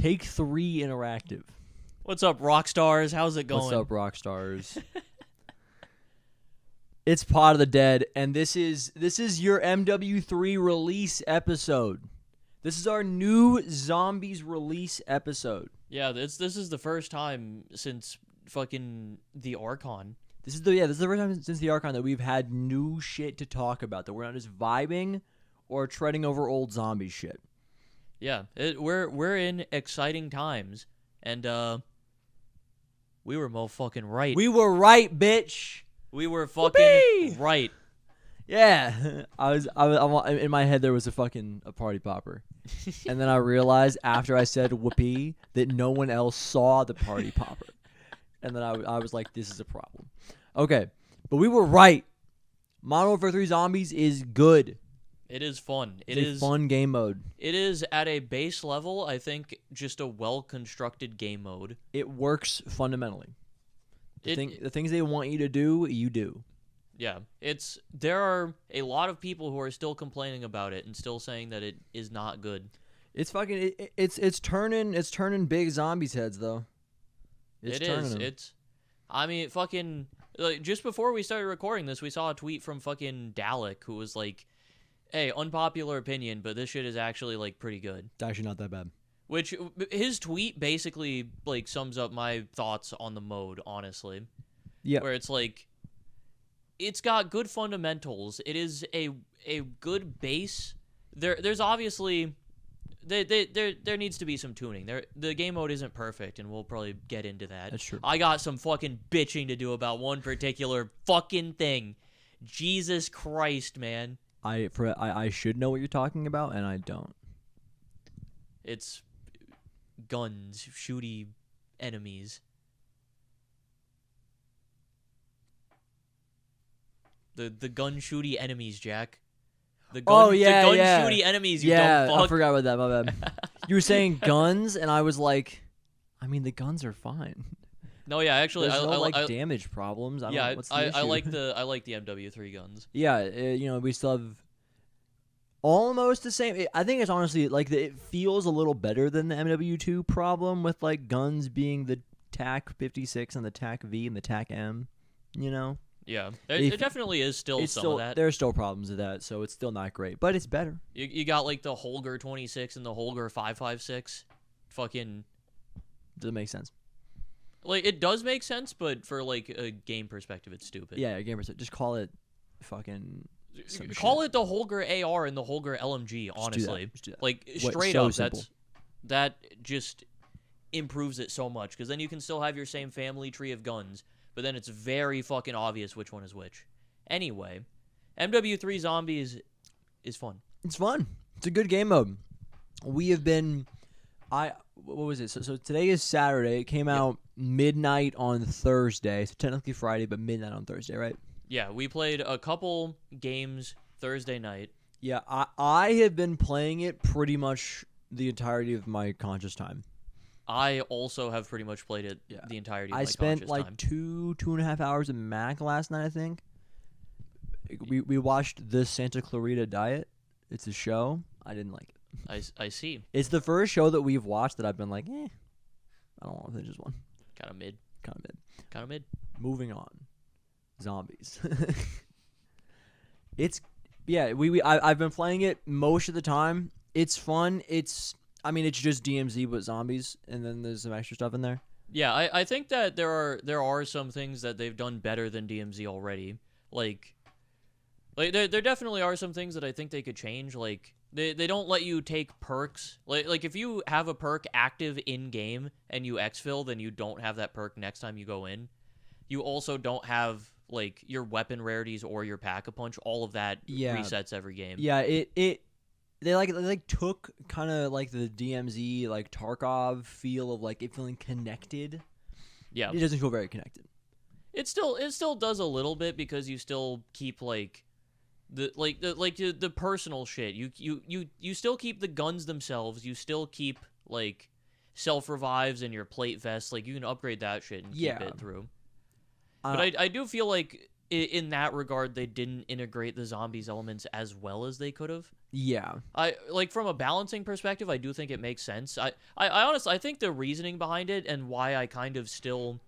Take-Three Interactive. What's up, Rockstars? How's it going? What's up, Rockstars? It's Pod of the Dead, and this is your MW3 release episode. This is our new Zombies release episode. Yeah, this is the first time since fucking the Archon. This is the first time since the Archon that we've had new shit to talk about. That we're not just vibing or treading over old zombie shit. Yeah, we're in exciting times, and we were fucking right. We were right, bitch. We were fucking Whoopee! right. Yeah, I was in my head there was a party popper, and then I realized after I said whoopee that no one else saw the party popper, and then I was like, this is a problem. Okay, but we were right. Modern Warfare 3 Zombies is good. It is fun. It's a fun game mode. It is at a base level, I think, just a well-constructed game mode. It works fundamentally. The things they want you to do, you do. Yeah, there are a lot of people who are still complaining about it and still saying that it is not good. It's fucking it's turning big zombies heads though. I mean, fucking like, just before we started recording this, we saw a tweet from fucking Dalek who was like, "Hey, unpopular opinion, but this shit is actually like pretty good." It's actually not that bad. Which his tweet basically like sums up my thoughts on the mode, honestly. Yeah. Where it's like, it's got good fundamentals. It is a good base. There's obviously there needs to be some tuning. The game mode isn't perfect, and we'll probably get into that. That's true. I got some fucking bitching to do about one particular fucking thing. Jesus Christ, man. I should know what you're talking about, and I don't. It's guns, shooty enemies. The gun shooty enemies, Jack. The gun shooty enemies, you dumb fuck. I forgot about that, my bad. You were saying guns, and I was like, I mean, the guns are fine. No, yeah, actually, there's no damage problems. I like the MW3 guns. Yeah, we still have almost the same. I think it's honestly like it feels a little better than the MW2 problem with like guns being the TAC 56 and the TAC V and the TAC M. Yeah, there definitely is still of that. There are still problems with that, so it's still not great, but it's better. You got like the Holger 26 and the Holger 556. Fucking doesn't make sense. Like, it does make sense, but for like a game perspective, it's stupid. Yeah, game perspective. Just call it fucking. Call it the Holger AR and the Holger LMG. Honestly, just do that. Like straight up, that just improves it so much, because then you can still have your same family tree of guns. But then it's very fucking obvious which one is which. Anyway, MW3 Zombies is fun. It's fun. It's a good game mode. We have been... what was it? So today is Saturday. It came out midnight on Thursday. So technically Friday, but midnight on Thursday, right? Yeah, we played a couple games Thursday night. Yeah, I have been playing it pretty much the entirety of my conscious time. I also have pretty much played it the entirety of my conscious time. I spent like time. 2.5 hours in Mac last night, I think. We watched The Santa Clarita Diet. It's a show. I didn't like it. I see. It's the first show that we've watched that I've been like, I don't want to finish this one. Kind of mid. Moving on. Zombies. I've been playing it most of the time. It's fun. It's just DMZ with zombies, and then there's some extra stuff in there. Yeah, I think that there are some things that they've done better than DMZ already. Like there definitely are some things that I think they could change. Like they don't let you take perks. Like if you have a perk active in game and you exfil, then you don't have that perk next time you go in. You also don't have like your weapon rarities or your pack-a-punch. All of that resets every game. Yeah, They took kind of like the DMZ like Tarkov feel of like it feeling connected. Yeah, it doesn't feel very connected. It still does a little bit, because you still keep like the personal shit. You still keep the guns themselves. You still keep like self revives and your plate vests. Like you can upgrade that shit and keep it through. But I do feel like in that regard, they didn't integrate the zombies elements as well as they could have. Yeah. I like from a balancing perspective, I do think it makes sense. I honestly I think the reasoning behind it and why I kind of still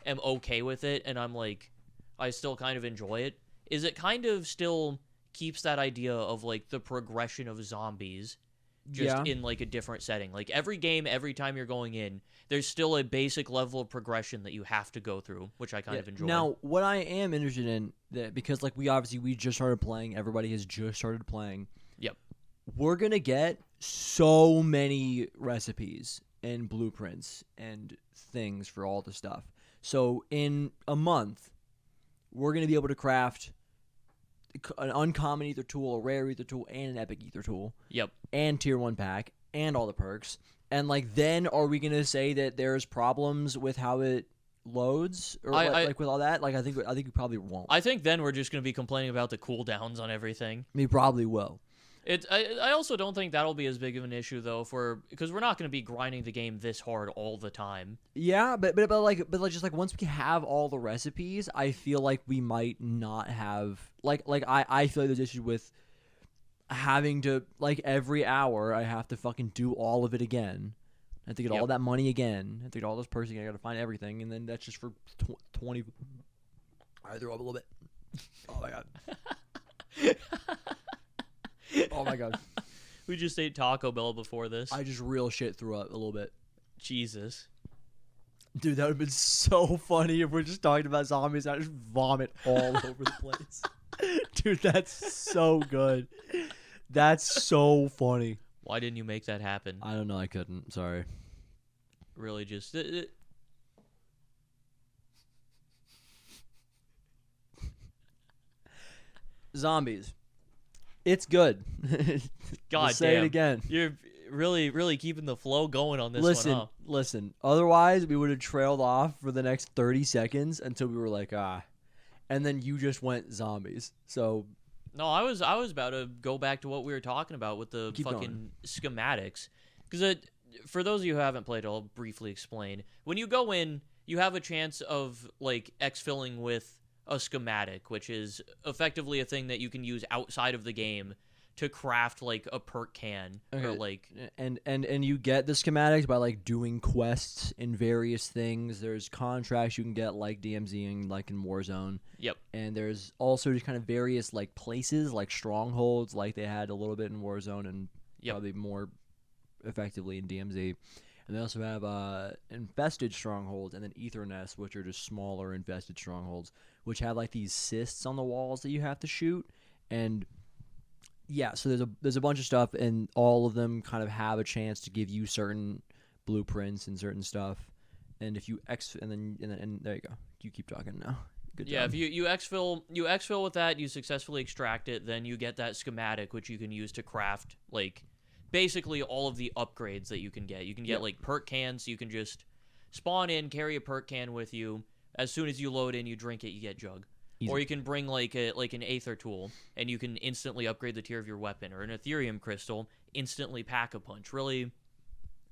am okay with it and I'm like I still kind of enjoy it is it kind of still keeps that idea of like the progression of zombies just in like a different setting. Like every game, every time you're going in, there's still a basic level of progression that you have to go through, which I kind of enjoy. Now, what I am interested in, that because like we just started playing, everybody has just started playing. Yep. We're gonna get so many recipes and blueprints and things for all the stuff. So in a month, we're gonna be able to craft an uncommon ether tool, a rare ether tool, and an epic ether tool. Yep. And tier 1 pack, and all the perks. And like, then are we gonna say that there's problems with how it loads, or like with all that? Like, I think we probably won't. I think then we're just gonna be complaining about the cooldowns on everything. We probably will. I also don't think that'll be as big of an issue though, because we're not going to be grinding the game this hard all the time. Yeah, but just like once we have all the recipes, I feel like we might not have like I feel like there's issues with having to like every hour I have to fucking do all of it again. I have to get all that money again. I have to get all those perks again. I got to find everything, and then that's just for 20. I threw up a little bit. Oh my god. Oh my god. We just ate Taco Bell before this. I just real shit threw up a little bit. Jesus. Dude, that would have been so funny if we're just talking about zombies and I just vomit all over the place. Dude, that's so good. That's so funny. Why didn't you make that happen? I don't know. I couldn't. Sorry. Really just... Zombies. It's good. God say damn. it again. You're really, really keeping the flow going on this listen, one, huh? Listen. Otherwise, we would have trailed off for the next 30 seconds until we were like, and then you just went zombies. So... No, I was about to go back to what we were talking about with the fucking schematics. Because for those of you who haven't played, I'll briefly explain. When you go in, you have a chance of like exfilling with a schematic, which is effectively a thing that you can use outside of the game to craft like a perk can or like and you get the schematics by like doing quests in various things. There's contracts you can get like DMZing like in Warzone. Yep. And there's also just kind of various like places like strongholds like they had a little bit in Warzone and probably more effectively in DMZ. And they also have infested strongholds and then ether nests, which are just smaller infested strongholds, which have like these cysts on the walls that you have to shoot. And yeah, so there's a bunch of stuff, and all of them kind of have a chance to give you certain blueprints and certain stuff. And if you and there you go. You keep talking now. Good job. Yeah, if you exfil with that, you successfully extract it, then you get that schematic, which you can use to craft like basically all of the upgrades that you can get. You can get like perk cans. So you can just spawn in, carry a perk can with you. As soon as you load in, you drink it, you get jug. Easy. Or you can bring like an aether tool, and you can instantly upgrade the tier of your weapon, or an ethereum crystal, instantly pack a punch. Really,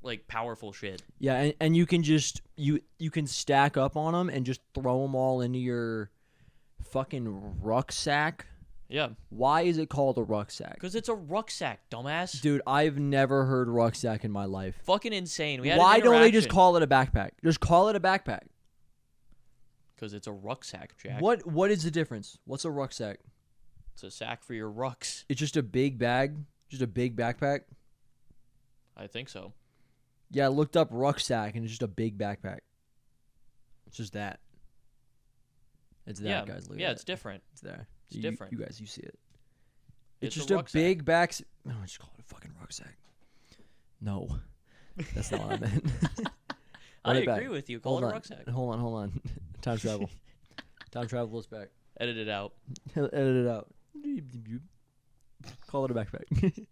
like powerful shit. Yeah, and you can just you can stack up on them and just throw them all into your fucking rucksack. Yeah. Why is it called a rucksack? Because it's a rucksack, dumbass. Dude, I've never heard rucksack in my life. Fucking insane. Why don't they just call it a backpack? Just call it a backpack. Because it's a rucksack, Jack. What is the difference? What's a rucksack? It's a sack for your rucks. It's just a big bag? Just a big backpack? I think so. Yeah, I looked up rucksack, and it's just a big backpack. It's just that. It's that, guys. Look at it's different. It's there. It's different. You guys, you see it. It's just a big back... No, just call it a fucking rucksack. No. That's not what I meant. I agree with you. Call it a rucksack. Hold on. Time travel. Time travel us back. Edit it out. Edit it out. Call it a backpack.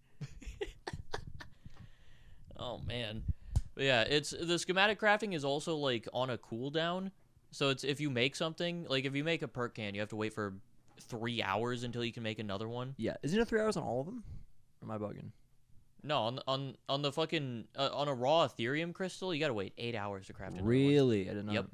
Oh man. But yeah, it's the schematic crafting is also like on a cooldown. So it's if you make something, like if you make a perk can, you have to wait for 3 hours until you can make another one. Yeah. Isn't it 3 hours on all of them? Or am I bugging? No, on the fucking on a raw ethereum crystal, you gotta wait 8 hours to craft another one. Really? I didn't know. Yep.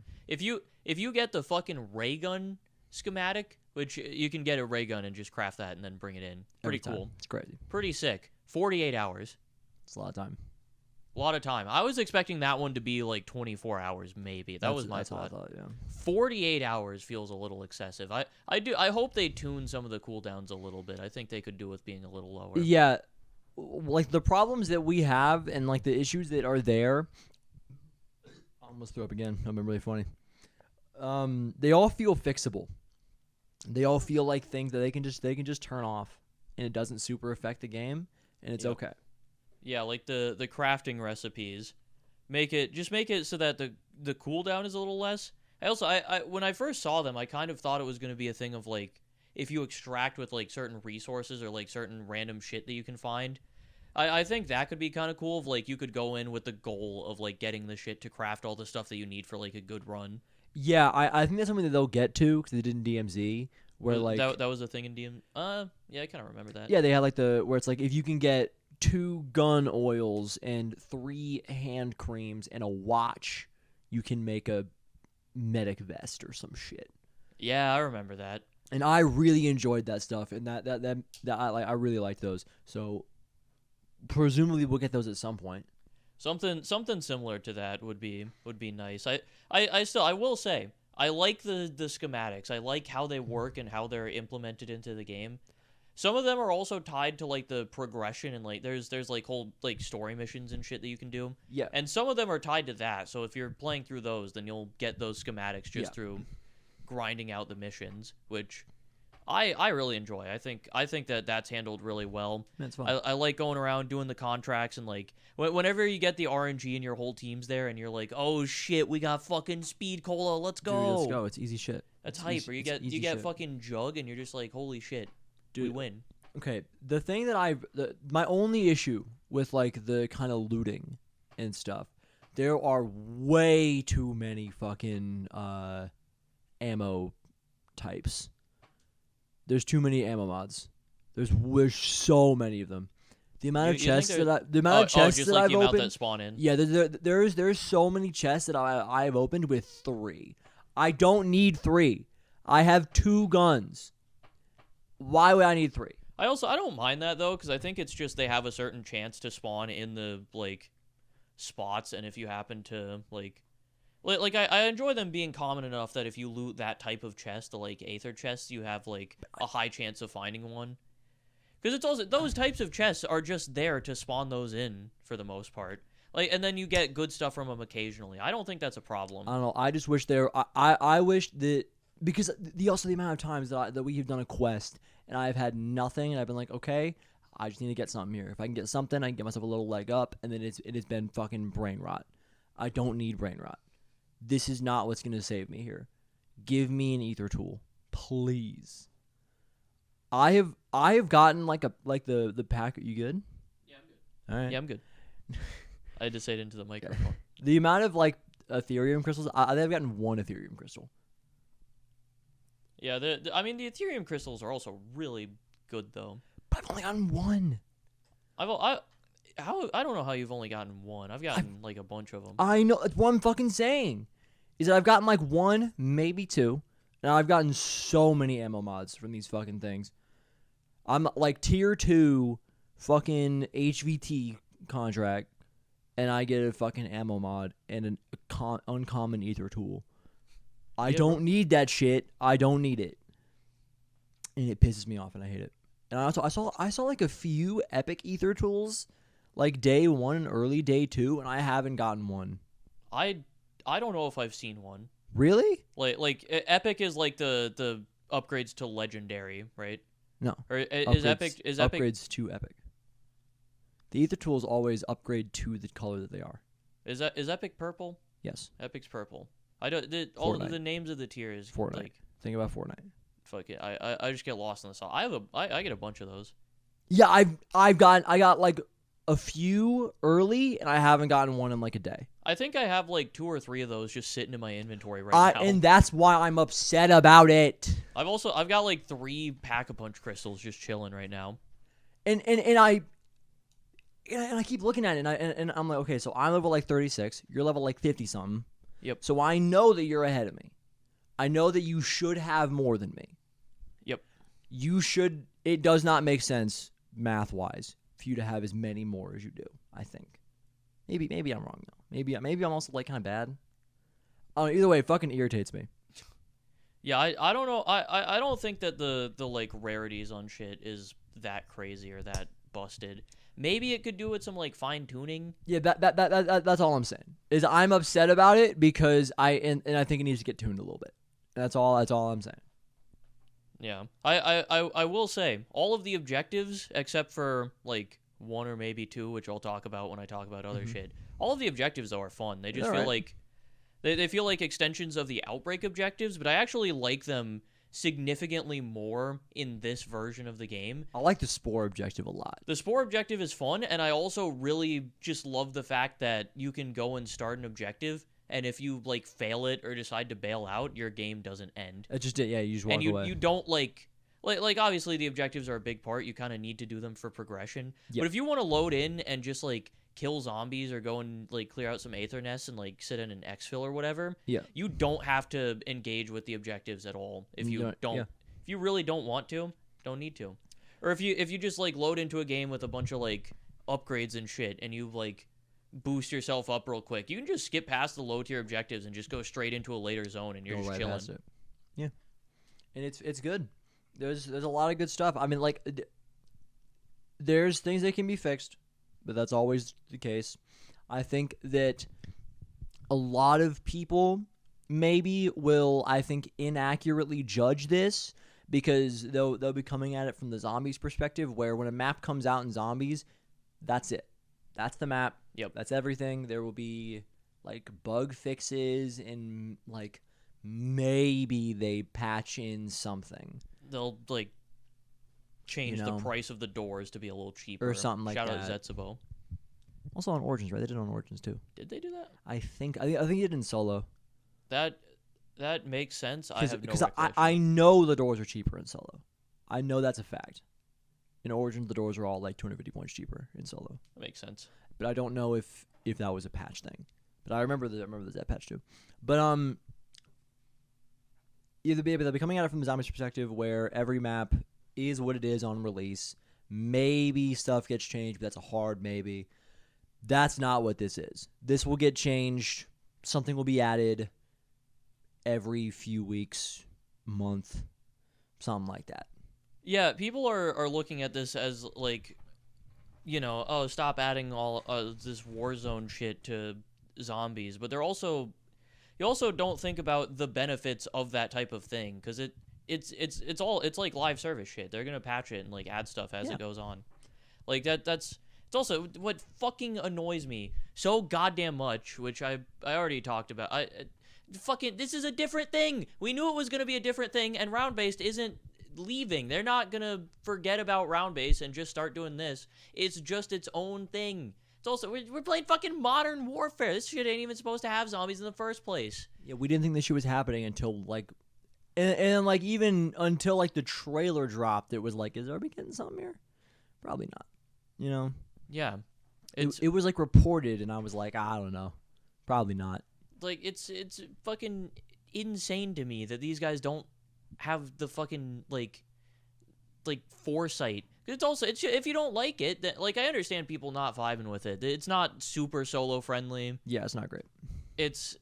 If you get the fucking ray gun schematic, which you can get a ray gun and just craft that and then bring it in. Pretty Every time. cool. It's crazy. Pretty sick. 48 hours. It's a lot of time. A lot of time. I was expecting that one to be like 24 hours, maybe. That was my thought. What I thought, yeah. 48 hours feels a little excessive. I hope they tune some of the cooldowns a little bit. I think they could do with being a little lower. Yeah, like the problems that we have and like the issues that are there. I almost threw up again. I'm really funny. They all feel fixable. They all feel like things that they can just turn off, and it doesn't super affect the game, and it's okay. Yeah, like the crafting recipes, make it so that the cooldown is a little less. I when I first saw them, I kind of thought it was going to be a thing of like if you extract with like certain resources or like certain random shit that you can find. I think that could be kind of cool. Of like you could go in with the goal of like getting the shit to craft all the stuff that you need for like a good run. Yeah, I think that's something that they'll get to because they did in DMZ where like that was a thing in DM. Yeah, I kind of remember that. Yeah, they had like where it's like if you can get 2 gun oils and 3 hand creams and a watch, you can make a medic vest or some shit. Yeah, I remember that. And I really enjoyed that stuff, and that I really liked those. So presumably we'll get those at some point. Something similar to that would be nice. I will say I like the schematics. I like how they work and how they're implemented into the game. Some of them are also tied to like the progression and like there's like whole like story missions and shit that you can do. Yeah. And some of them are tied to that. So if you're playing through those, then you'll get those schematics just through grinding out the missions, which I really enjoy. I think that that's handled really well. That's fun. I like going around doing the contracts and like whenever you get the RNG and your whole team's there and you're like, oh shit, we got fucking speed cola, let's go. Dude, let's go. It's easy shit. That's hype. Easy, Or you get shit. fucking jug and you're just like, holy shit, dude, we win. Okay, the thing that my only issue with like the kind of looting and stuff, there are way too many fucking ammo types. There's too many ammo mods. There's so many of them. The amount of chests that I've opened that spawn in. Yeah, there's so many chests that I've opened with 3. I don't need 3. I have 2 guns. Why would I need 3? I don't mind that though, because I think it's just they have a certain chance to spawn in the like spots, and if you happen to like I enjoy them being common enough that if you loot that type of chest, the like aether chests, you have like a high chance of finding one. Because it's also those types of chests are just there to spawn those in for the most part. Like, and then you get good stuff from them occasionally. I don't think that's a problem. I don't know. I just wish I wish that because the amount of times that we have done a quest and I've had nothing and I've been like, okay, I just need to get something here. If I can get something, I can get myself a little leg up, and then it has been fucking brain rot. I don't need brain rot. This is not what's going to save me here. Give me an ether tool, please. I have gotten the pack. You good? Yeah, I'm good. All right. Yeah, I'm good. I had to say it into the microphone. The amount of like Ethereum crystals, I've gotten 1 Ethereum crystal. Yeah, the Ethereum crystals are also really good though. But I've only gotten 1. I don't know how you've only gotten 1. I've gotten like a bunch of them. I know. That's what I'm fucking saying. Is that I've gotten like 1, maybe 2. Now I've gotten so many ammo mods from these fucking things. I'm like tier 2 fucking HVT contract, and I get a fucking ammo mod and an uncommon ether tool. I don't need that shit. I don't need it. And it pisses me off and I hate it. And I saw like a few epic ether tools like day 1 and early day 2, and I haven't gotten one. I don't know if I've seen one. Really? Like epic is like the upgrades to legendary, right? No. Or is epic upgrades to epic. The ether tools always upgrade to the color that they are. Is epic purple? Yes. Epic's purple. I don't all of the names of the tiers. Fortnite. Like, think about Fortnite. Fuck it. I just get lost in the sauce. I get a bunch of those. Yeah, I got like a few early, and I haven't gotten one in like a day. I think I have like 2 or 3 of those just sitting in my inventory right now. And that's why I'm upset about it. I've got like 3 Pack-a-Punch crystals just chilling right now. And I keep looking at it, and I'm like, okay, so I'm level like 36. You're level like 50 something. Yep. So I know that you're ahead of me. I know that you should have more than me. it does not make sense math-wise for you to have as many more as you do, I think. Maybe I'm wrong though. Maybe I'm also like kind of bad. Either way, it fucking irritates me. Yeah, I don't know. I don't think that the like rarities on shit is that crazy or that busted. Maybe it could do with some like fine tuning. Yeah, that's all I'm saying. Is I'm upset about it because I think it needs to get tuned a little bit. That's all I'm saying. Yeah. I will say all of the objectives except for like one or maybe two, which I'll talk about when I talk about other shit. All of the objectives though are fun. They just feel like they feel like extensions of the Outbreak objectives, but I actually like them significantly more in this version of the game. I like the Spore objective a lot. The Spore objective is fun, and I also really just love the fact that you can go and start an objective, and if you like fail it or decide to bail out, your game doesn't end. It just did, yeah. You just walk away. And you don't like obviously the objectives are a big part. You kind of need to do them for progression. Yep. But if you want to load in and just like kill zombies or go and like clear out some aether nests and like sit in an exfil or whatever, you don't have to engage with the objectives at all. If you don't if you really don't want to, don't need to. Or if you just like load into a game with a bunch of like upgrades and shit and you like boost yourself up real quick, you can just skip past the low tier objectives and just go straight into a later zone and you're just chilling. Yeah. And it's good. There's a lot of good stuff. I mean, like, there's things that can be fixed, but that's always the case. I think that a lot of people maybe will, I think, inaccurately judge this because they'll be coming at it from the zombies perspective, where when a map comes out in zombies, that's it. That's the map. Yep. That's everything. There will be, like, bug fixes and, like, maybe they patch in something. They'll like change the price of the doors to be a little cheaper or something like that. Shout out Zetsubo. Also on Origins, right? They did it on Origins too. Did they do that? I think they did in Solo. That makes sense. I have no because recollection. I know the doors are cheaper in Solo. I know that's a fact. In Origins, the doors are all like 250 points cheaper in Solo. That makes sense. But I don't know if that was a patch thing. But I remember the Zet patch too. But they'll be coming at it from the zombies perspective, where every map is what it is on release. Maybe stuff gets changed, but that's a hard maybe. That's not what this is. This will get changed. Something will be added every few weeks, month, something like that. Yeah, people are looking at this as like, oh, stop adding all this Warzone shit to zombies, but you also don't think about the benefits of that type of thing, because it's like live service shit. They're gonna patch it and like add stuff as it goes on. Like it's also what fucking annoys me so goddamn much, which I already talked about. This is a different thing. We knew it was gonna be a different thing, and round based isn't leaving. They're not gonna forget about round based and just start doing this. It's just its own thing. It's also, we're playing fucking Modern Warfare. This shit ain't even supposed to have zombies in the first place. Yeah, we didn't think this shit was happening until, like, and like, even until, like, the trailer dropped, it was like, are we getting something here? Probably not. Yeah. It was, like, reported, and I was like, I don't know. Probably not. Like, it's fucking insane to me that these guys don't have the fucking, like foresight. It's also, if you don't like it, then, like, I understand people not vibing with it. It's not super solo friendly. Yeah, it's not great. It's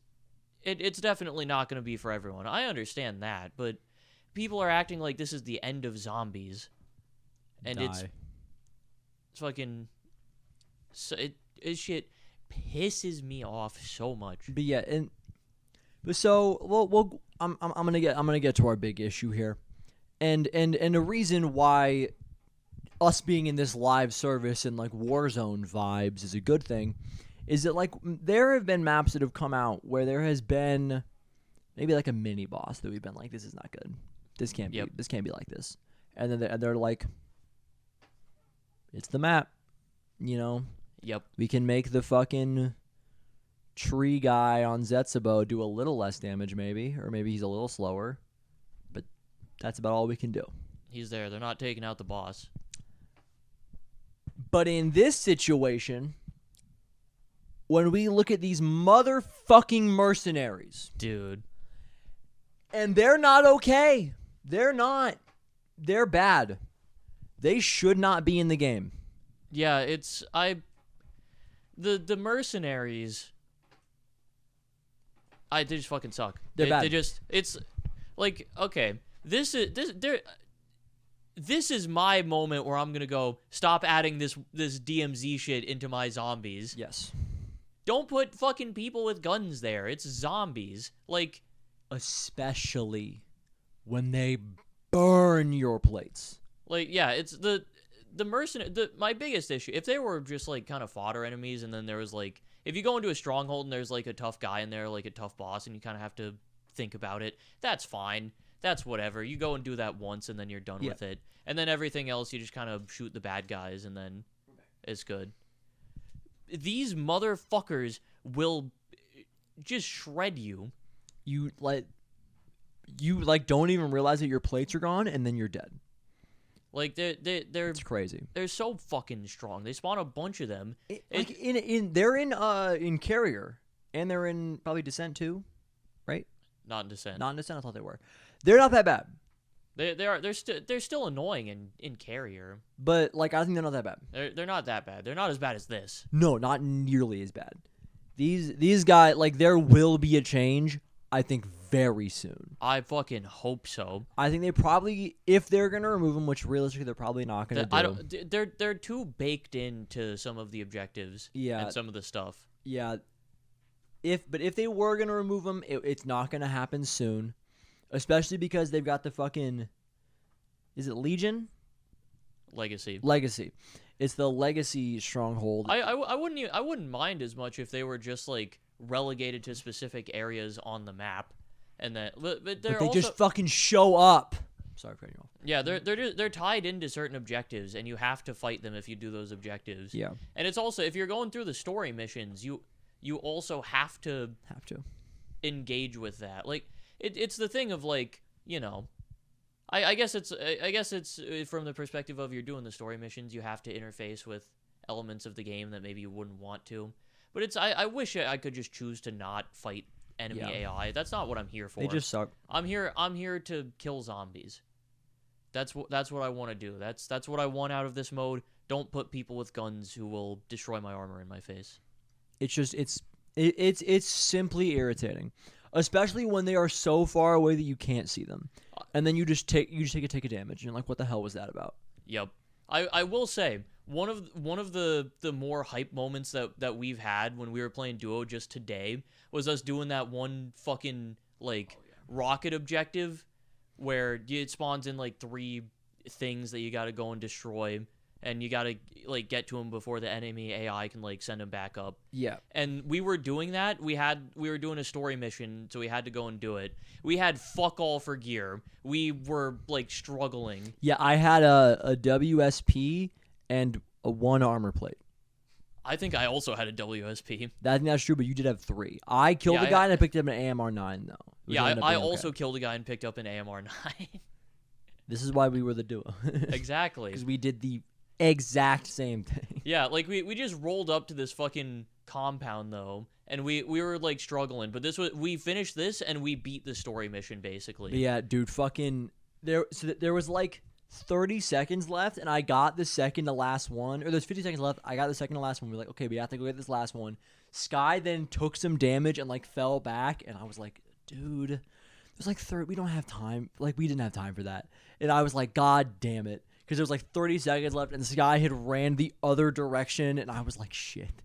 definitely not going to be for everyone. I understand that, but people are acting like this is the end of zombies, and it's fucking. So it shit pisses me off so much. But yeah, I'm gonna get to our big issue here. And the reason why us being in this live service and like Warzone vibes is a good thing is that, like, there have been maps that have come out where there has been maybe like a mini boss that we've been like, this is not good. This can't be like this. And then they're like, it's the map, Yep. We can make the fucking tree guy on Zetsubo do a little less damage maybe, or maybe he's a little slower. That's about all we can do. He's there. They're not taking out the boss. But in this situation, when we look at these motherfucking mercenaries, dude, and they're not okay. They're not. they're bad. They should not be in the game. Yeah, the mercenaries. They just fucking suck. They're bad. It's like, okay, this is my moment where I'm gonna go stop adding this DMZ shit into my zombies. Yes. Don't put fucking people with guns there. It's zombies. Like, especially when they burn your plates. Like, yeah, it's the my biggest issue. If they were just like kind of fodder enemies, and then there was like, if you go into a stronghold and there's like a tough guy in there, like a tough boss, and you kind of have to think about it, that's fine. That's whatever. You go and do that once, and then you're done with it. And then everything else, you just kind of shoot the bad guys, and then it's good. These motherfuckers will just shred you. You don't even realize that your plates are gone, and then you're dead. Like they're it's crazy. They're so fucking strong. They spawn a bunch of them. They're in Carrier, and they're in probably Descent too, right? Not in Descent. Not in Descent. I thought they were. They're not that bad. They're still annoying in Carrier. But like, I think they're not that bad. They're not that bad. They're not as bad as this. No, not nearly as bad. These guys, like, there will be a change, I think, very soon. I fucking hope so. I think they probably, if they're gonna remove them, which realistically they're probably not gonna do. They're too baked into some of the objectives. Yeah. And some of the stuff. Yeah. But if they were gonna remove them, it's not gonna happen soon, especially because they've got the fucking, is it Legion? Legacy. It's the Legacy stronghold. I wouldn't mind as much if they were just like relegated to specific areas on the map, and that but they also, just fucking show up. Sorry for cutting you off. Yeah, they're tied into certain objectives, and you have to fight them if you do those objectives. Yeah. And it's also, if you're going through the story missions, you also have to engage with that. Like, it's the thing of, like, you know, I guess it's from the perspective of, you're doing the story missions, you have to interface with elements of the game that maybe you wouldn't want to. But it's I wish I could just choose to not fight enemy AI. That's not what I'm here for. They just suck. I'm here to kill zombies. That's what I want to do. That's what I want out of this mode. Don't put people with guns who will destroy my armor in my face. It's just it's simply irritating, especially when they are so far away that you can't see them, and then you just take a tick of damage, and you're like, what the hell was that about? Yep. I will say, one of the more hype moments that we've had when we were playing duo just today was us doing that one fucking rocket objective where it spawns in like 3 things that you got to go and destroy, and you got to get to them before the enemy AI can send them back up. Yeah. And we were doing that. We were doing a story mission, so we had to go and do it. We had fuck all for gear. We were struggling. Yeah, I had a WSP and a 1 armor plate. I think I also had a WSP. I think that's true, but you did have 3. I killed a guy and I picked up an AMR-9 though. Yeah, I also killed a guy and picked up an AMR-9. This is why we were the duo. Exactly. Because we did the exact same thing. Yeah, we just rolled up to this fucking compound though, and we were struggling, but we finished this and we beat the story mission basically. But yeah, dude, fucking there was 30 seconds left, and I got the second to last one, or there's 50 seconds left. I got the second to last one. We're like, okay, we have to go get this last one. Sky then took some damage and fell back, and I was like, dude, there's we don't have time. We didn't have time for that. And I was like, God damn it. Because there was 30 seconds left, and Sky had ran the other direction, and I was like, shit.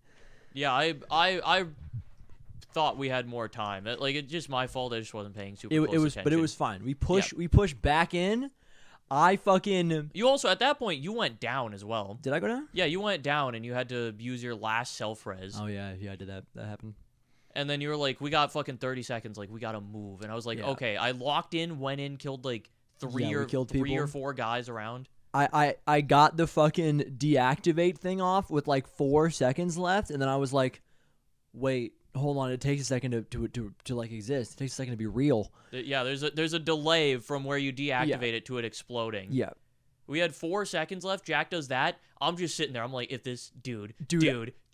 Yeah, I thought we had more time. It's just my fault. I just wasn't paying super close attention. But it was fine. We pushed back in. You also, at that point, you went down as well. Did I go down? Yeah, you went down, and you had to use your last self-res. Oh, yeah, I did that. That happened. And then you were like, we got fucking 30 seconds. We got to move. And I was like, okay. I locked in, went in, killed 3 or 4 guys around. I got the fucking deactivate thing off with 4 seconds left, and then I was like, wait, hold on, it takes a second to exist. It takes a second to be real. Yeah, there's a delay from where you deactivate it to it exploding. Yeah. We had 4 seconds left. Jack does that. I'm just sitting there. I'm like, if this dude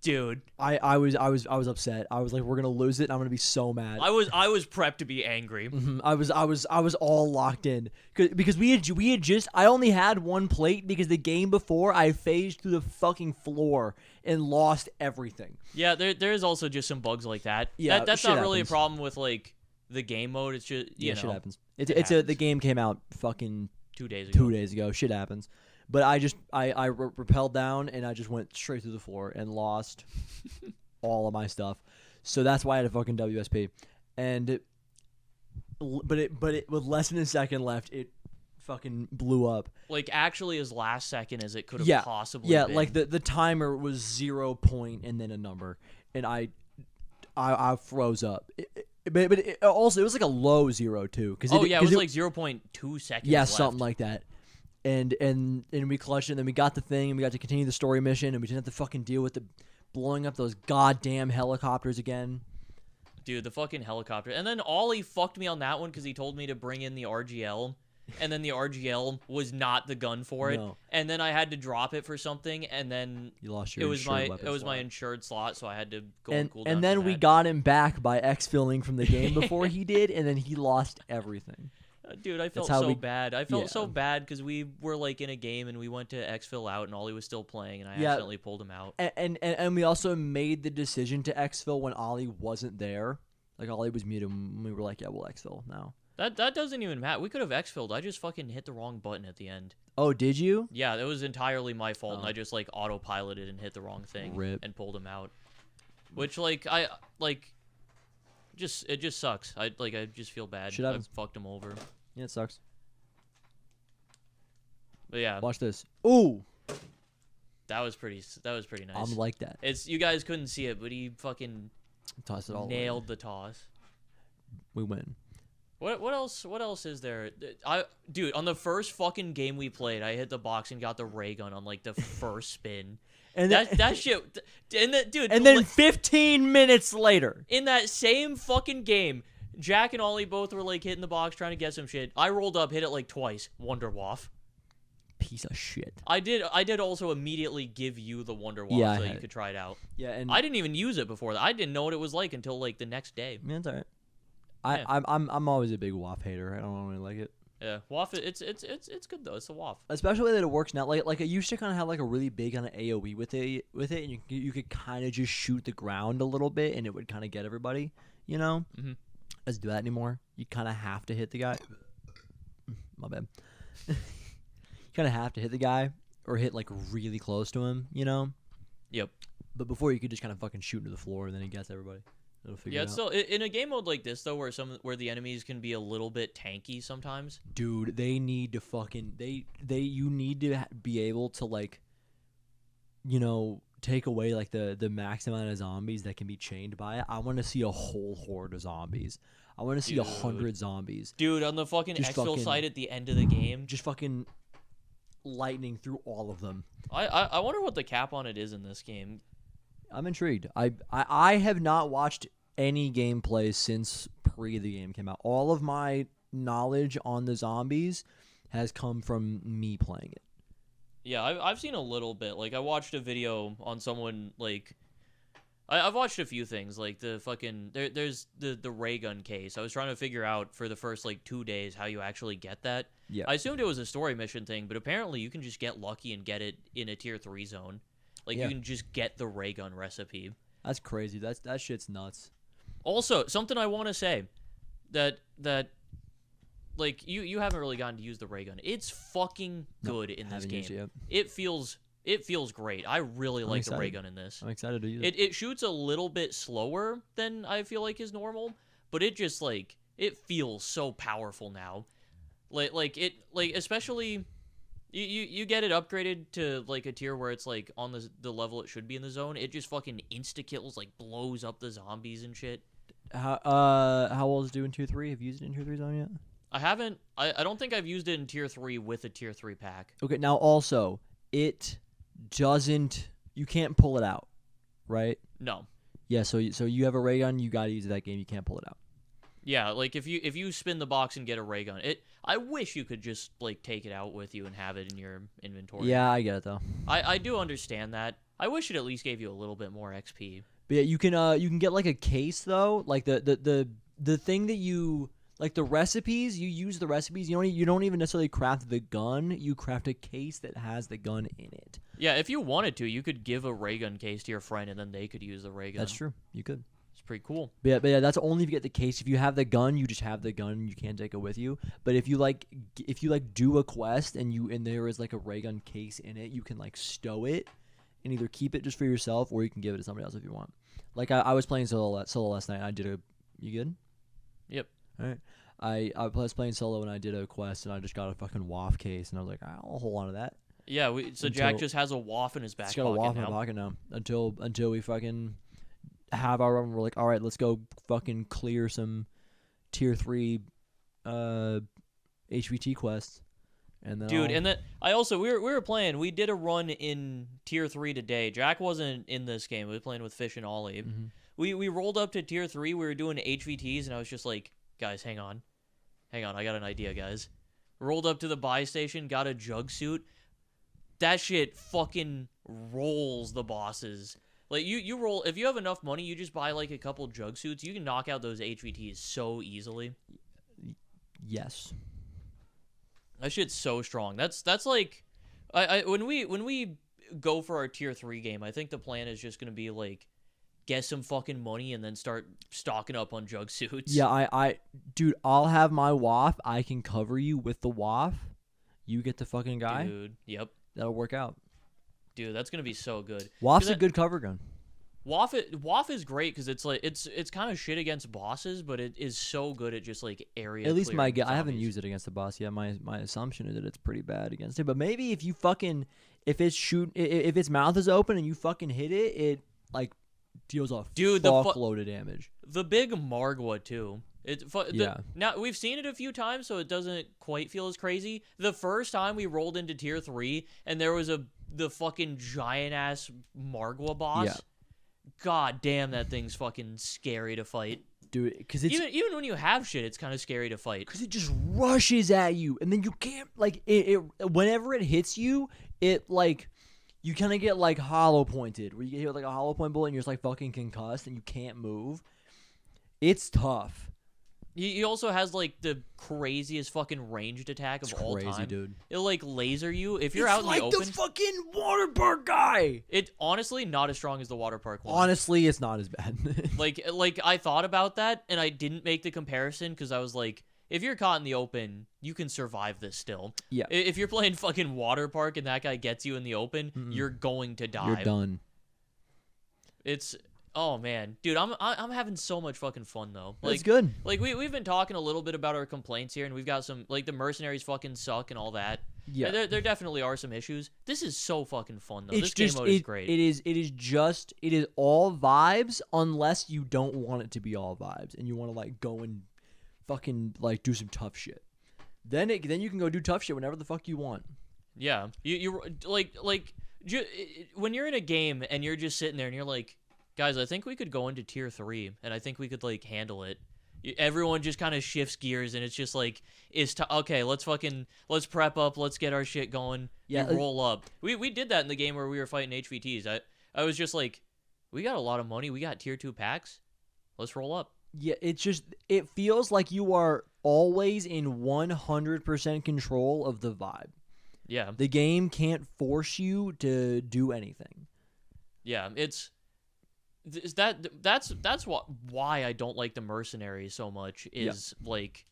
Dude, I was upset. I was like, we're gonna lose it, and I'm gonna be so mad. I was prepped to be angry. I was all locked in because we had just I only had one plate because the game before I phased through the fucking floor and lost everything. Yeah, there is also just some bugs like that. Yeah, that's shit not really a happens. problem with like the game mode. It's just you Shit know happens. it The happens. game came out fucking 2 days ago. 2 days ago. Shit happens. But I rappelled down and I just went straight through the floor and lost all of my stuff. So that's why I had a fucking WSP. And but it with less than a second left, it fucking blew up. Like actually as last second as it could have Yeah. possibly Yeah, been. like the timer was 0 point and then a number, and I froze up. But it also it was like a low 0 too. Cause oh yeah, it was it, like 0.2 seconds. yeah, left. something like that. And we clutched it, and then we got the thing, and we got to continue the story mission, and we didn't have to fucking deal with the blowing up those goddamn helicopters again. Dude, the fucking helicopter. And then Ollie fucked me on that one because he told me to bring in the RGL. And then the RGL was not the gun for it. No. And then I had to drop it for something. And then You lost your it was my insured weapon slot. insured slot, so I had to go and cool down. And then for we that. got him back by exfilling from the game before he did, and then he lost everything. Dude, I felt how so we- bad. I felt yeah. so bad because we were like in a game and we went to exfil out and Ollie was still playing and I Yeah. accidentally pulled him out. And we also made the decision to exfil when Ollie wasn't there. Like Ollie was muted, and we were like, yeah, we'll exfil now. That doesn't even matter. We could have exfilled. I just fucking hit the wrong button at the end. Oh, did you? Yeah, that was entirely my fault, and Oh. I just like autopiloted and hit the wrong thing Rip. and pulled him out. Which it just sucks. I just feel bad. Shit I happens. fucked him over. Yeah, it sucks. But yeah, Watch this. Ooh, that was pretty nice. I'm like that. It's you guys couldn't see it, but he fucking Toss it all the way. nailed the toss. We win. What else is there? Dude, on the first fucking game we played, I hit the box and got the ray gun on like the first spin. And That shit, and that dude, and then 15 minutes later, in that same fucking game, Jack and Ollie both were like hitting the box trying to get some shit. I rolled up, hit it like twice. Wonder Waff. piece of shit. I did also immediately give you the Wonder Waff Yeah, I so had you it. could try it out. Yeah, and I didn't even use it before that. I didn't know what it was like until like the next day. yeah, it's alright. Yeah. I'm always a big WAF hater. I don't really like it, Yeah, Waff. It's good though. It's a Waff. especially that it works now. Like it used to kind of have like a really big kind of AOE with it, and you could kind of just shoot the ground a little bit, and it would kind of get everybody. You know, Mhm. doesn't do that anymore. You kind of have to hit the guy. My bad. You kind of have to hit the guy or hit like really close to him. You know. Yep. But before you could just kind of fucking shoot into the floor, and then he gets everybody. It'll figure Yeah, it it's out. still in a game mode like this though, where the enemies can be a little bit tanky sometimes. Dude, they need to fucking you need to be able to like, you know, take away like the max amount of zombies that can be chained by it. I want to see a whole horde of zombies. I want to see Dude. 100 zombies Dude, on the fucking Just exfil fucking- site at the end of the game, just fucking lightning through all of them. I wonder what the cap on it is in this game. I'm intrigued. I have not watched any gameplay since the game came out. All of my knowledge on the zombies has come from me playing it. Yeah, I've seen a little bit. Like I watched a video on someone like. I've watched a few things like the fucking there's the ray gun case. I was trying to figure out for the first like 2 days how you actually get that. Yeah. I assumed it was a story mission thing, but apparently you can just get lucky and get it in a tier 3 zone. Like Yeah. you can just get the ray gun recipe. That's crazy. That shit's nuts. Also, something I want to say that like you haven't really gotten to use the ray gun. It's fucking good in this Haven't used game. it yet. It feels great. I really like the ray excited. gun in this. I'm excited to use it. It shoots a little bit slower than I feel like is normal, but it just like it feels so powerful now. Like especially you get it upgraded to like a tier where it's like on the level it should be in the zone. It just fucking insta kills, like blows up the zombies and shit. How well is it doing tier 3? Have you used it in tier 3 zone yet? I haven't. I don't think I've used it in tier 3 with a tier 3 pack. Okay, now also it doesn't. You can't pull it out, right? No. Yeah. So you have a ray gun. You gotta use that game. You can't pull it out. Yeah, like if you spin the box and get a ray gun, I wish you could just like take it out with you and have it in your inventory. Yeah, I get it though. I do understand that. I wish it at least gave you a little bit more XP. But yeah, you can get like a case though, like the thing that you like the recipes. You use the recipes. You don't even necessarily craft the gun. You craft a case that has the gun in it. Yeah, if you wanted to, you could give a ray gun case to your friend, and then they could use the ray gun. That's true. You could. It's pretty cool. But yeah, that's only if you get the case. If you have the gun, you just have the gun. You can't take it with you. But if you do a quest and there is like a ray gun case in it, you can like stow it and either keep it just for yourself or you can give it to somebody else if you want. Like I was playing solo last night. You good? Yep. All right. I was playing solo and I did a quest and I just got a fucking WAF case and I was like, I'll hold on to that. Yeah. Jack just has a WAF in his back pocket now. He's got a WAF in his pocket now until we fucking have our own. We're like, all right, let's go fucking clear some tier 3 HVT quests. And then dude, and then we were playing. We did a run in tier 3 today. Jack wasn't in this game. We were playing with Fish and Ollie. Mm-hmm. We rolled up to tier 3. We were doing HVTs, and I was just like, guys, hang on, I got an idea, guys. Rolled up to the buy station, got a jug suit. That shit fucking rolls the bosses. Like you roll if you have enough money, you just buy like a couple jug suits. You can knock out those HVTs so easily. Yes. That shit's so strong. That's like, when we go for our tier 3 game, I think the plan is just gonna be like, get some fucking money and then start stocking up on jug suits. Yeah, dude, I'll have my WAF. I can cover you with the WAF. You get the fucking guy. Dude, yep. That'll work out. Dude, that's gonna be so good. WAF's a good cover gun. WAF is great because it's like it's kind of shit against bosses, but it is so good at just like area. At least I haven't used it against the boss yet. My assumption is that it's pretty bad against it. But maybe if its mouth is open and you fucking hit it, it like deals a fuckload of damage. The big Margwa too. Yeah. Now we've seen it a few times, so it doesn't quite feel as crazy. The first time we rolled into tier 3 and there was the fucking giant ass Margwa boss. Yeah. God damn, that thing's fucking scary to fight. Dude, because it's even when you have shit, it's kind of scary to fight. Because it just rushes at you, and then you can't like it. Whenever it hits you, it like you kind of get like hollow pointed, where you get hit with like a hollow point bullet, and you're just like fucking concussed, and you can't move. It's tough. He also has like the craziest fucking ranged attack of all time. Dude. It'll like laser you if you're out in the open. It's like the fucking water park guy. It honestly not as strong as the water park one. Honestly, it's not as bad. like I thought about that and I didn't make the comparison because I was like, if you're caught in the open, you can survive this still. Yeah. If you're playing fucking water park and that guy gets you in the open, you're going to die. You're done. Oh man, dude, I'm having so much fucking fun though. Like, that's good. Like we've been talking a little bit about our complaints here, and we've got some like the mercenaries fucking suck and all that. Yeah, there definitely are some issues. This is so fucking fun though. This game mode is great. It is all vibes unless you don't want it to be all vibes and you want to like go and fucking like do some tough shit. Then you can go do tough shit whenever the fuck you want. Yeah, you when you're in a game and you're just sitting there and you're like, guys, I think we could go into tier 3, and I think we could like handle it. Everyone just kind of shifts gears, and it's just like, okay, let's prep up, let's get our shit going. Yeah, roll up. We did that in the game where we were fighting HVTs. I was just like, we got a lot of money. We got tier 2 packs. Let's roll up. Yeah, it feels like you are always in 100% control of the vibe. Yeah, the game can't force you to do anything. Yeah, that's why I don't like the mercenaries so much is like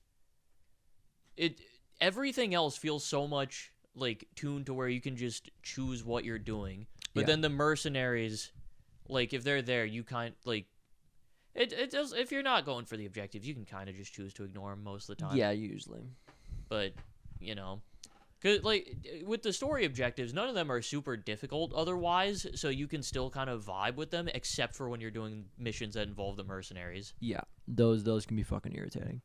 everything else feels so much like tuned to where you can just choose what you're doing, but then the mercenaries, like if they're there, you kind like it does. If you're not going for the objectives, you can kind of just choose to ignore them most of the time. Yeah, usually. But you know, cause like with the story objectives, none of them are super difficult otherwise, so you can still kind of vibe with them, except for when you're doing missions that involve the mercenaries. Yeah, those can be fucking irritating,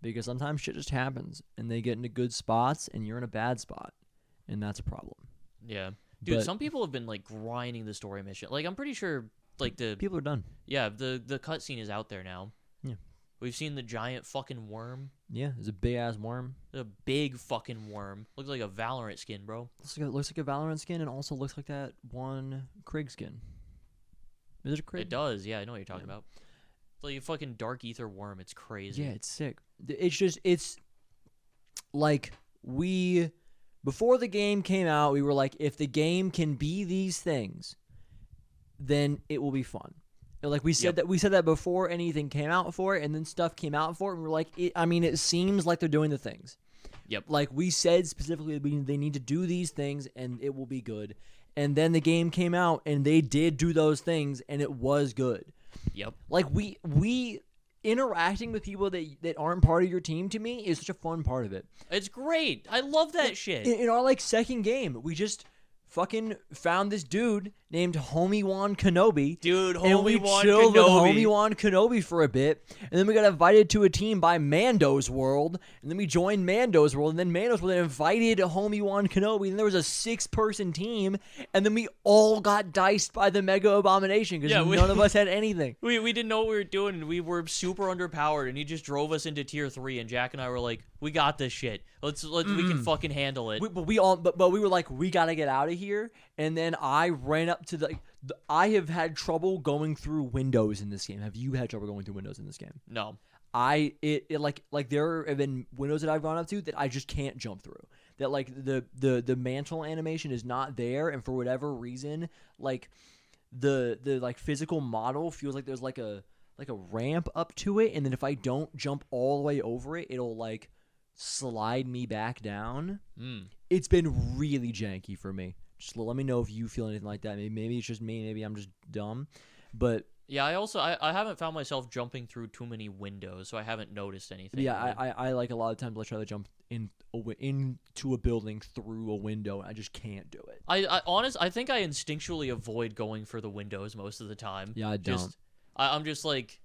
because sometimes shit just happens, and they get into good spots, and you're in a bad spot, and that's a problem. Yeah, dude, some people have been like grinding the story mission. Like I'm pretty sure, like the people are done. Yeah, the cutscene is out there now. Yeah, We've seen the giant fucking worm. Yeah, there's a big ass worm. A big fucking worm. Looks like a Valorant skin, bro. Looks like a Valorant skin, and also looks like that one Krieg skin. Is it a Krieg? It does, yeah, I know what you're talking about. It's like a fucking dark ether worm. It's crazy. Yeah, it's sick. It's like before the game came out, we were like, if the game can be these things, then it will be fun. Like we said that before anything came out for it, and then stuff came out for it, and we're like, it seems like they're doing the things. Yep. Like we said specifically, they need to do these things, and it will be good. And then the game came out, and they did do those things, and it was good. Yep. Like we interacting with people that aren't part of your team, to me, is such a fun part of it. It's great. I love that shit. In our like second game, we just fucking found this dude named Homie-Wan Kenobi. Dude, and we Homie-Wan chilled with Kenobi. Homie-Wan Kenobi for a bit, and then we got invited to a team by Mando's World, and then we joined Mando's World, and then Mando's World invited Homie-Wan Kenobi, and there was a 6-person team, and then we all got diced by the Mega Abomination because none of us had anything. We didn't know what we were doing, and we were super underpowered, and he just drove us into tier 3, and Jack and I were like, we got this shit. We can fucking handle it. But we were like, we gotta get out of here. And then I ran up to I have had trouble going through windows in this game. Have you had trouble going through windows in this game? No. Like there have been windows that I've gone up to that I just can't jump through. That like the mantle animation is not there, and for whatever reason, like the like physical model feels like there's like a ramp up to it, and then if I don't jump all the way over it, it'll like slide me back down. It's been really janky for me. Just let me know if you feel anything like that. Maybe it's just me. Maybe I'm just dumb. But yeah, I haven't found myself jumping through too many windows, so I haven't noticed anything. Yeah, I like a lot of times I try to jump into a building through a window, and I just can't do it. I think I instinctually avoid going for the windows most of the time. Yeah, I don't. I'm just like,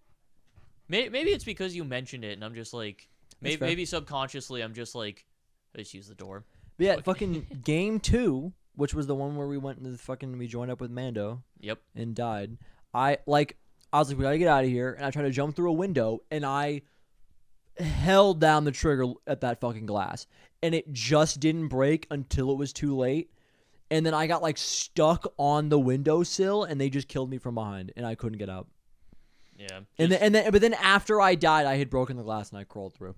maybe it's because you mentioned it, and I'm just like, maybe subconsciously I'm just like, I just use the door. But yeah, fucking game 2, which was the one where we joined up with Mando. Yep. And died. I was like, we gotta get out of here, and I tried to jump through a window, and I held down the trigger at that fucking glass, and it just didn't break until it was too late, and then I got like stuck on the windowsill, and they just killed me from behind, and I couldn't get out. Yeah. But then after I died, I had broken the glass, and I crawled through.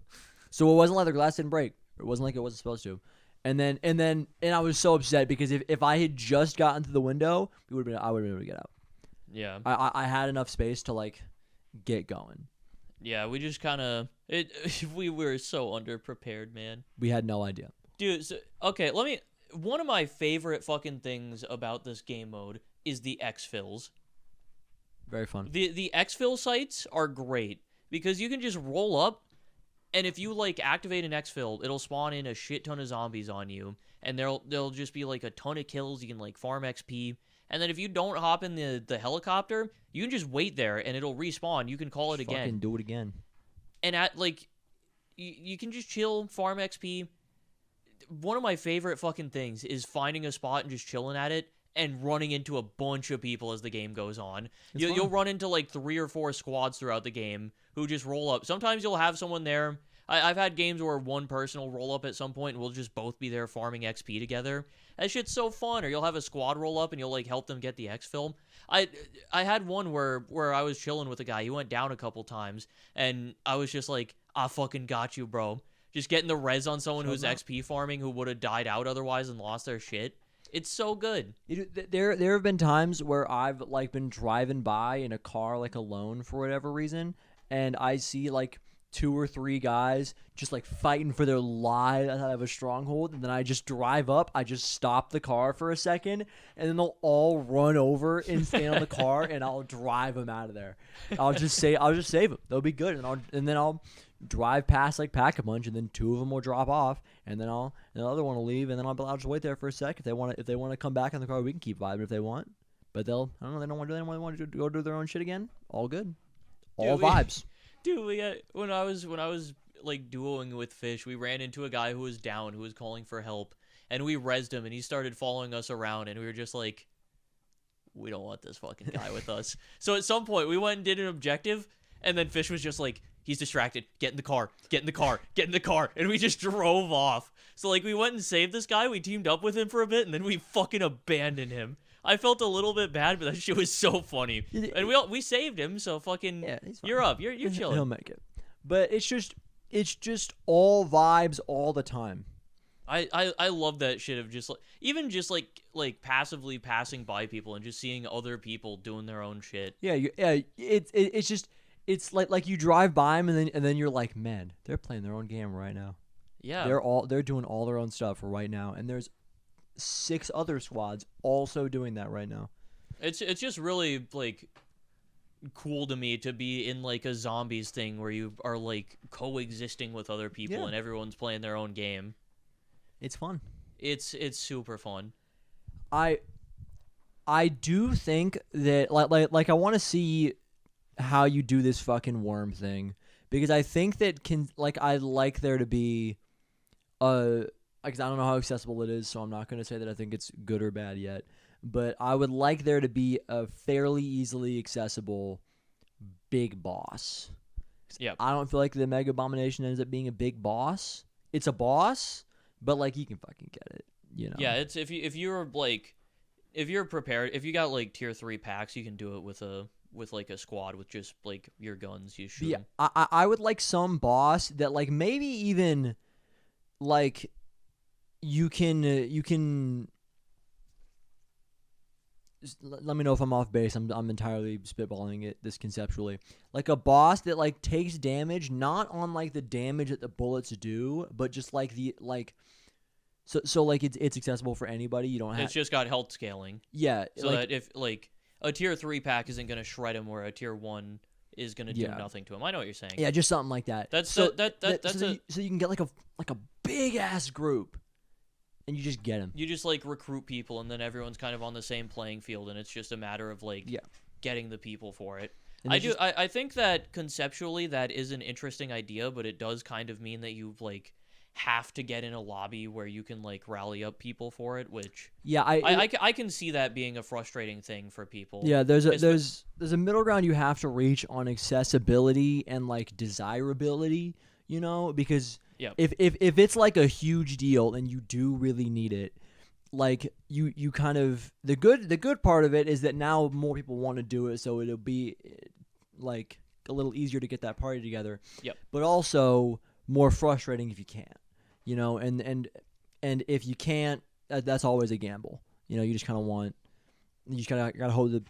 So it wasn't like the glass didn't break. It wasn't like it wasn't supposed to. And I was so upset because if I had just gotten to the window, I would have been able to get out. Yeah. I had enough space to like get going. Yeah, we just kind of we were so underprepared, man. We had no idea. Dude, okay, one of my favorite fucking things about this game mode is the exfils. Very fun. The exfil sites are great because you can just roll up, and if you like activate an exfil, it'll spawn in a shit ton of zombies on you, and there'll just be like a ton of kills. You can like farm XP, and then if you don't hop in the helicopter, you can just wait there and it'll respawn. You can call it again. Fucking do it again. And you can just chill, farm XP. One of my favorite fucking things is finding a spot and just chilling at it and running into a bunch of people as the game goes on. You'll run into like 3 or 4 squads throughout the game who just roll up. Sometimes you'll have someone there. I've had games where one person will roll up at some point and we'll just both be there farming XP together. That shit's so fun. Or you'll have a squad roll up and you'll like help them get the exfil. I had one where I was chilling with a guy. He went down a couple times and I was just like, I fucking got you, bro. Just getting the res on someone who's XP farming who would have died out otherwise and lost their shit. It's so good. There have been times where I've like been driving by in a car like alone for whatever reason, and I see like 2 or 3 guys just like fighting for their lives out of a stronghold, and then I just drive up, I just stop the car for a second, and then they'll all run over and stand on the car, and I'll drive them out of there. I'll just save them. They'll be good, and then I'll drive past like Pack-a-Punch, and then 2 of them will drop off, and then the other one will leave, and then I'll just wait there for a sec. If they want to come back in the car, we can keep vibing if they want. But they don't want to go do their own shit again. All good. All vibes. Dude, when I was like duoing with Fish, we ran into a guy who was down, who was calling for help, and we rezzed him, and he started following us around, and we were just like, we don't want this fucking guy with us. So at some point, we went and did an objective, and then Fish was just like, he's distracted. Get in the car. Get in the car. Get in the car. And we just drove off. So, like, we went and saved this guy. We teamed up with him for a bit, and then we fucking abandoned him. I felt a little bit bad, but that shit was so funny. And we saved him, so fucking, he's fine. you're up. You're chilling. He'll make it. But it's just all vibes all the time. I love that shit of just, like, even just, like passively passing by people and just seeing other people doing their own shit. Yeah, it's just, it's like you drive by them and then you're like, man, they're playing their own game right now. Yeah. They're doing all their own stuff right now, and there's 6 other squads also doing that right now. It's just really, like, cool to me to be in, like, a zombies thing where you are, like, coexisting with other people and everyone's playing their own game. It's fun. It's super fun. I do think that like I want to see how you do this fucking worm thing, because I think that I'd like there to be because I don't know how accessible it is, so I'm not going to say that I think it's good or bad yet, but I would like there to be a fairly easily accessible big boss. Yeah. I don't feel like the Mega Abomination ends up being a big boss. It's a boss, but like you can fucking get it, you know. Yeah, it's if you're prepared, if you got like tier 3 packs, you can do it with like a squad with just like your guns, you shoot. Yeah, I would like some boss that like maybe even like you can let me know if I'm off base. I'm entirely spitballing this conceptually. Like a boss that like takes damage not on like the damage that the bullets do, but just like the like so like it's accessible for anybody. You don't have. It's just got health scaling. Yeah, so like, that if like a tier 3 pack isn't gonna shred him, where a tier 1 is gonna do nothing to him. I know what you're saying. Yeah, just something like that. So you can get like a big ass group. And you just get them. You just like recruit people, and then everyone's kind of on the same playing field, and it's just a matter of like getting the people for it. I think that conceptually that is an interesting idea, but it does kind of mean that you like have to get in a lobby where you can like rally up people for it. Which I can see that being a frustrating thing for people. Yeah, there's a middle ground you have to reach on accessibility and like desirability. You know, because. Yep. If it's like a huge deal and you do really need it, like you kind of the good part of it is that now more people want to do it, so it'll be like a little easier to get that party together. Yep. But also more frustrating if you can't, you know, and if you can't, that's always a gamble. You know, you just kind of gotta hold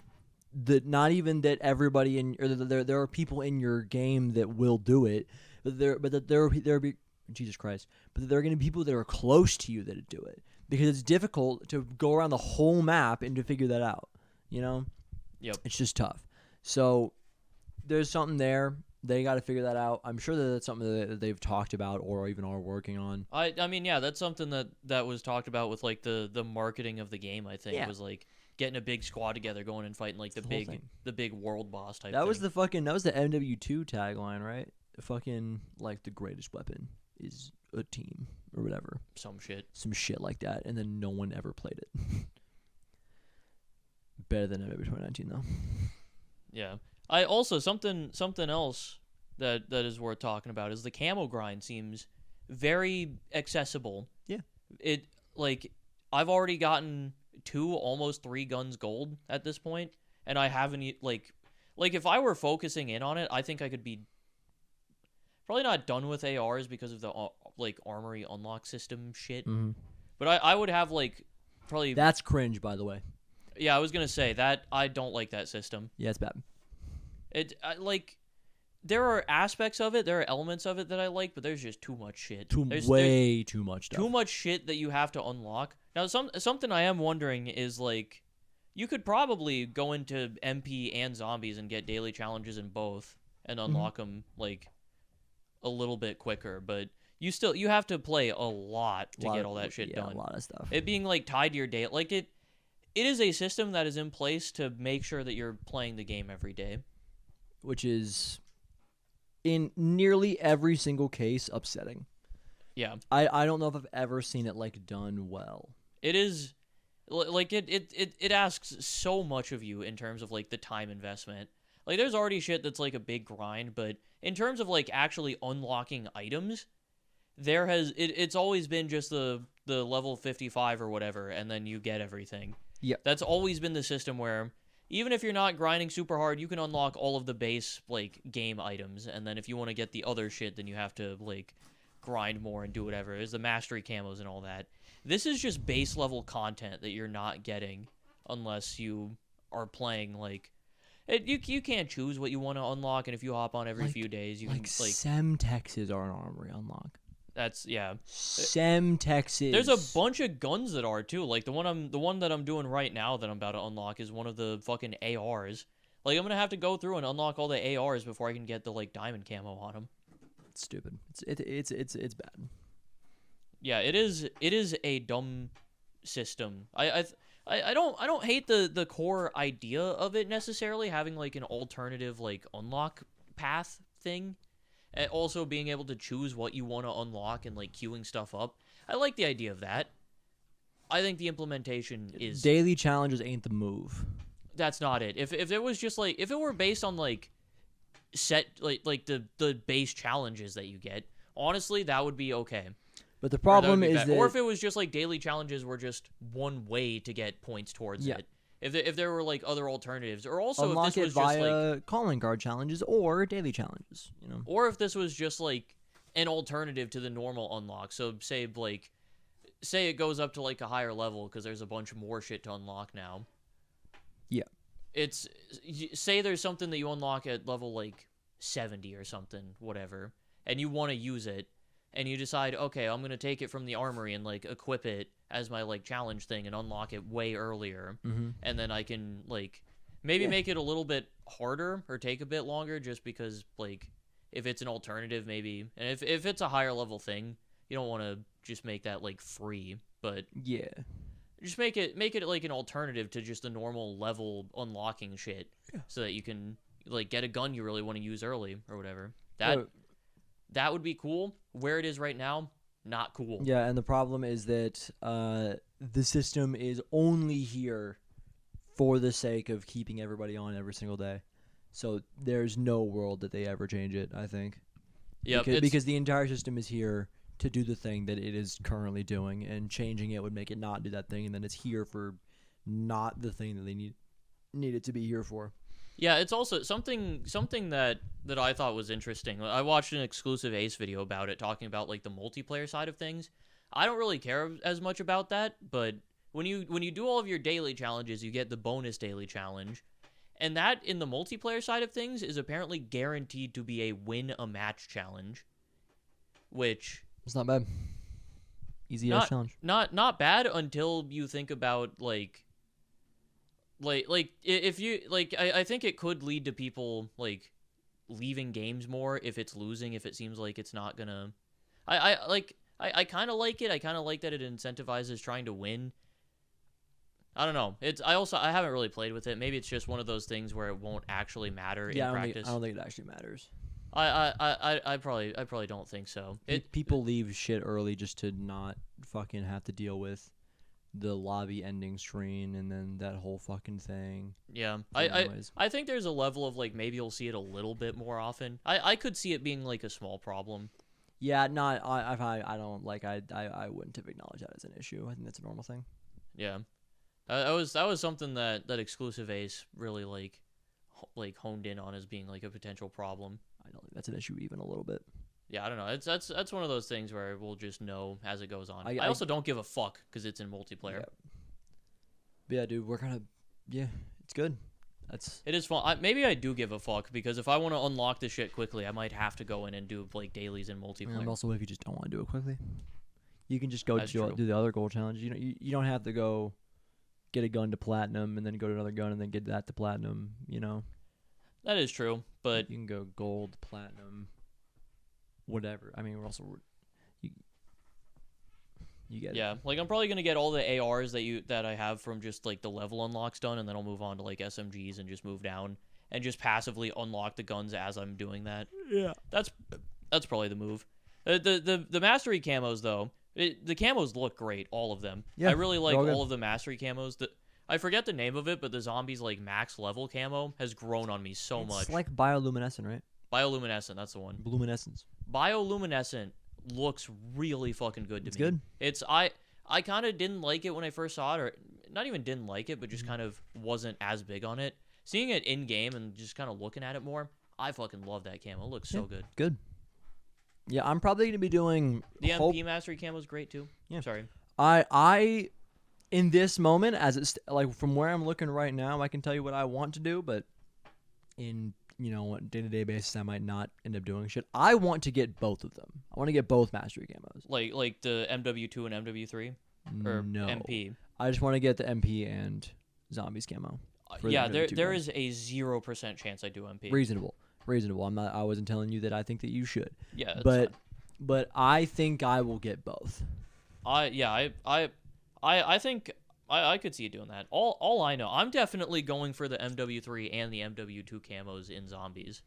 the not even that everybody there are people in your game that will do it, but there be Jesus Christ, but there are going to be people that are close to you that do it, because it's difficult to go around the whole map and to figure that out, you know? Yep. It's just tough. So there's something there. They got to figure that out. I'm sure that that's something that they've talked about or even are working on. I mean, yeah, that's something that was talked about with like the marketing of the game, I think, was like getting a big squad together, going and fighting like the big world boss type thing. Was the MW2 tagline, right? Fucking like the greatest weapon is a team or whatever. Some shit like that, and then no one ever played it. Better than MW 2019 though. Yeah. I also something else that is worth talking about is the camo grind seems very accessible. Yeah. It like I've already gotten 2, almost 3 guns gold at this point, and I haven't like if I were focusing in on it, I think I could be probably not done with ARs because of the like armory unlock system shit. Mm-hmm. But I would have like probably. That's cringe, by the way. Yeah, I was gonna say that I don't like that system. Yeah, it's bad. Like there are aspects of it, there are elements of it that I like, but there's just too much shit. There's way too much stuff. Too much shit that you have to unlock. Now, something I am wondering is like, you could probably go into MP and zombies and get daily challenges in both and unlock them like a little bit quicker, but you have to play a lot to get all that shit done. A lot of stuff. It being like tied to your day, like it is a system that is in place to make sure that you're playing the game every day, which is in nearly every single case upsetting. Yeah. I don't know if I've ever seen it like done well. It is like it asks so much of you in terms of like the time investment. Like, there's already shit that's like a big grind, but in terms of like actually unlocking items, it's always been just the level 55 or whatever, and then you get everything. Yep. That's always been the system where even if you're not grinding super hard, you can unlock all of the base like game items, and then if you want to get the other shit, then you have to like grind more and do whatever. There's the mastery camos and all that. This is just base level content that you're not getting unless you are playing like you can't choose what you want to unlock, and if you hop on every few days, you can like Semtexes are an armory unlock. That's Semtexes. There's a bunch of guns that are too. Like the one that I'm doing right now that I'm about to unlock is one of the fucking ARs. Like I'm gonna have to go through and unlock all the ARs before I can get the like diamond camo on them. It's stupid. It's bad. Yeah, it is a dumb system. I don't hate the core idea of it necessarily, having like an alternative like unlock path thing, and also being able to choose what you want to unlock and like queuing stuff up. I like the idea of that. I think the implementation is daily challenges ain't the move. That's not it. If it was just like if it were based on like set like the base challenges that you get, honestly, that would be okay. But the problem is or if it was just like daily challenges were just one way to get points towards it. If there were like other alternatives, or also unlock if this was it via just like calling card challenges or daily challenges, you know. Or if this was just like an alternative to the normal unlock. So say it goes up to like a higher level because there's a bunch more shit to unlock now. Yeah. It's say there's something that you unlock at level like 70 or something, whatever, and you want to use it. And you decide, okay, I'm going to take it from the armory and, like, equip it as my, like, challenge thing and unlock it way earlier. Mm-hmm. And then I can, like, maybe make it a little bit harder or take a bit longer just because, like, if it's an alternative, maybe. And if it's a higher level thing, you don't want to just make that, like, free. But yeah, just make it, like, an alternative to just the normal level unlocking shit. Yeah. So that you can, like, get a gun you really want to use early or whatever. That would be cool. Where it is right now, not cool. Yeah, and the problem is that the system is only here for the sake of keeping everybody on every single day. So there's no world that they ever change it, I think. Yeah, because the entire system is here to do the thing that it is currently doing, and changing it would make it not do that thing, and then it's here for not the thing that they need it to be here for. Yeah, it's also something that I thought was interesting. I watched an exclusive Ace video about it, talking about like the multiplayer side of things. I don't really care as much about that, but when you do all of your daily challenges, you get the bonus daily challenge, and that in the multiplayer side of things is apparently guaranteed to be a win a match challenge, which it's not bad. Easy ass challenge. Not bad until you think about like if you like I think it could lead to people like leaving games more if it's losing, if it seems like it's not gonna I kind of like it. I kind of like that it incentivizes trying to win. I don't know. I haven't really played with it. Maybe it's just one of those things where it won't actually matter in practice. I don't think it actually matters. I probably don't think so. People leave shit early just to not fucking have to deal with the lobby ending screen and then that whole fucking thing. Yeah. I think there's a level of like maybe you'll see it a little bit more often. I could see it being like a small problem. Yeah, I don't like I wouldn't have acknowledged that as an issue. I think that's a normal thing. Yeah. That was something that exclusive Ace really like honed in on as being like a potential problem. I don't think that's an issue even a little bit. Yeah, I don't know. That's one of those things where we'll just know as it goes on. I also don't give a fuck because it's in multiplayer. Yeah. But yeah, dude, it's good. It is fun. Maybe I do give a fuck because if I want to unlock this shit quickly, I might have to go in and do like dailies in multiplayer. And also, if you just don't want to do it quickly, you can just go do the other gold challenge. You don't have to go get a gun to platinum and then go to another gun and then get that to platinum. You know. That is true, but you can go gold, platinum, whatever. I mean, we're also you get yeah. it. Like I'm probably gonna get all the ARs that I have from just like the level unlocks done, and then I'll move on to like SMGs and just move down and just passively unlock the guns as I'm doing that. Yeah, that's probably the move. The mastery camos though, the camos look great, all of them. Yeah, I really like all of the mastery camos. I forget the name of it, but the zombies like max level camo has grown on me so much. It's like bioluminescent, right? Bioluminescent, that's the one. Luminescence. Bioluminescent looks really fucking good to It's me. good. It's I kind of didn't like it when I first saw it, or not even didn't like it, but just kind of wasn't as big on it. Seeing it in game and just kind of looking at it more, I fucking love that camo. It looks so good. Good. Yeah, I'm probably gonna be doing The MP Mastery camo is great too. Yeah. Sorry. I in this moment, as it's like from where I'm looking right now, I can tell you what I want to do, but in day-to-day basis, I might not end up doing shit. I want to get both of them. I want to get both mastery camos. Like the MW2 and MW3 or No. MP. I just want to get the MP and zombies camo. for the Yeah, other two there guns. is a 0% chance I do MP. Reasonable. I wasn't telling you that I think that you should. Yeah, that's But fine. but I think I will get both. I think I could see you doing that. All I know, I'm definitely going for the MW3 and the MW2 camos in zombies.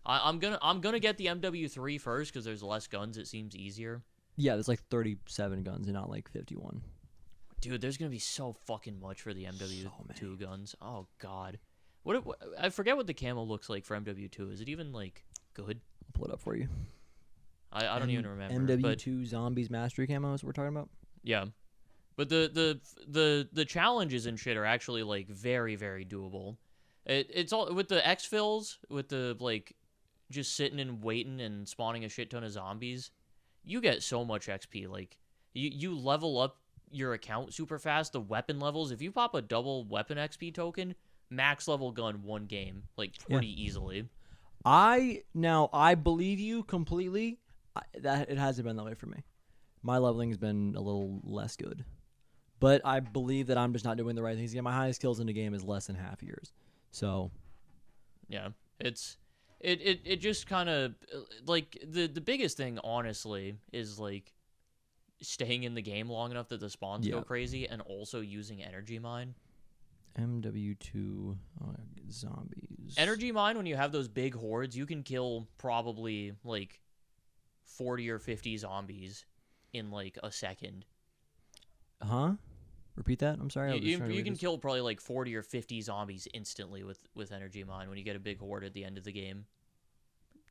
I'm gonna get the MW3 first because there's less guns. It seems easier. Yeah, there's like 37 guns and not like 51. Dude, there's gonna be so fucking much for the MW2 many. guns. Oh god, what I forget what the camo looks like for MW2. Is it even like good? I'll pull it up for you. I don't even remember. MW2 zombies mastery camos we're talking about. Yeah, but the challenges and shit are actually like very very doable. It's all with the exfils, with the like just sitting and waiting and spawning a shit ton of zombies. You get so much XP. Like you level up your account super fast. The weapon levels, if you pop a double weapon XP token, max level gun one game like pretty easily. I believe you completely. That it hasn't been that way for me. My leveling has been a little less good, but I believe that I'm just not doing the right things. Yeah, my highest kills in the game is less than half yours. So yeah, it just kind of like the biggest thing honestly is like staying in the game long enough that the spawns go crazy and also using energy mine. MW2 zombies. Energy mine, when you have those big hordes, you can kill probably like 40 or 50 zombies in like a second. Huh? Repeat that? I'm sorry. You can kill probably like 40 or 50 zombies instantly with energy mine when you get a big horde at the end of the game.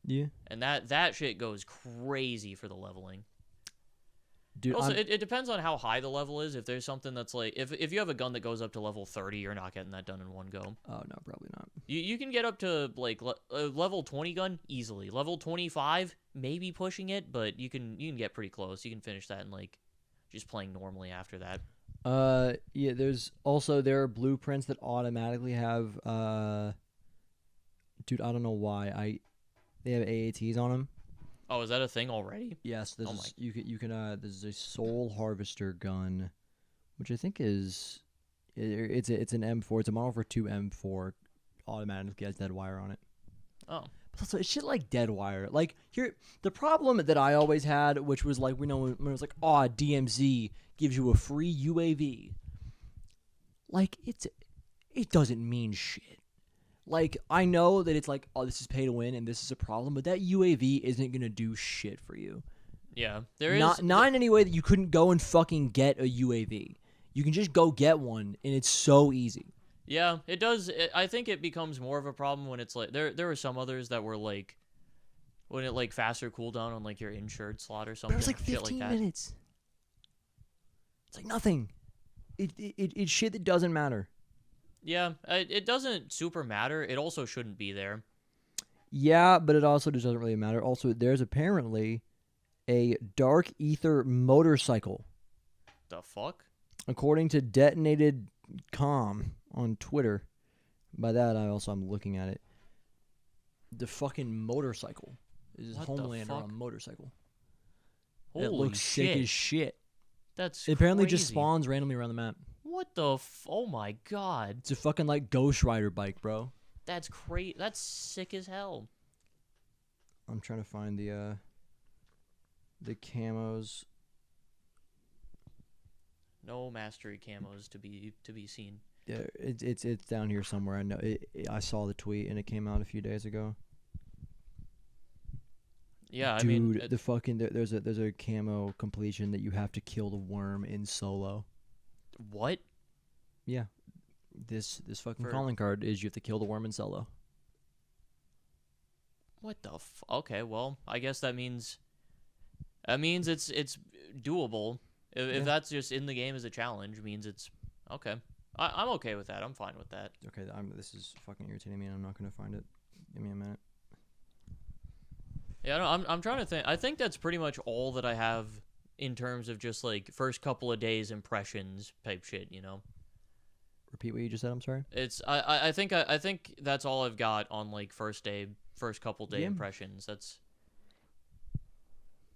Yeah. And that shit goes crazy for the leveling. Dude, also, it depends on how high the level is. If there's something that's like, if you have a gun that goes up to level 30, you're not getting that done in one go. Oh, no, probably not. You can get up to like level 20 gun easily. Level 25, maybe pushing it, but you can get pretty close. You can finish that in like just playing normally after that. Yeah, there are blueprints that automatically have dude, I don't know why. They have AATs on them. Oh, is that a thing already? Yes, you can there's a soul harvester gun, which I think is it's an M4. It's a model for 2 M4. Automatically has dead wire on it. Oh. But also, it's shit like dead wire. Like here, the problem that I always had, which was like when it was like, oh, DMZ gives you a free UAV. Like it doesn't mean shit. Like, I know that it's like, oh, this is pay to win and this is a problem, but that UAV isn't going to do shit for you. Yeah. There is... Not in any way that you couldn't go and fucking get a UAV. You can just go get one, and it's so easy. Yeah, it does. I think it becomes more of a problem when it's like... There were some others that were like... When it like faster cooldown on like your insured slot or something. But it was like 15 minutes. It's like nothing. It's shit that doesn't matter. Yeah, it doesn't super matter. It also shouldn't be there. Yeah, but it also just doesn't really matter. Also, there's apparently a dark ether motorcycle. The fuck? According to Detonated Com on Twitter. By that, I'm looking at it. The fucking motorcycle. This is Homelander on a motorcycle. Holy it looks shit. sick as shit. That's It apparently crazy. just spawns randomly around the map. What the oh my god. It's a fucking like Ghost Rider bike, bro. That's crazy. That's sick as hell. I'm trying to find the camos. No mastery camos to be seen. Yeah, it's down here somewhere. I know. I saw the tweet and it came out a few days ago. Yeah, dude, I mean, the fucking there's a camo completion that you have to kill the worm in solo. What? Yeah, This fucking For- calling card is you have to kill the worm in solo. What the Okay, well, I guess that means it's doable. If Yeah. that's just in the game as a challenge, means it's okay. I'm okay with that. I'm fine with that. Okay, this is fucking irritating me, and I'm not gonna find it. Give me a minute. Yeah, no, I'm trying to think. I think that's pretty much all that I have in terms of just like first couple of days impressions type shit, you know. Repeat what you just said. I'm sorry. It's I think that's all I've got on like first couple day Yeah. impressions.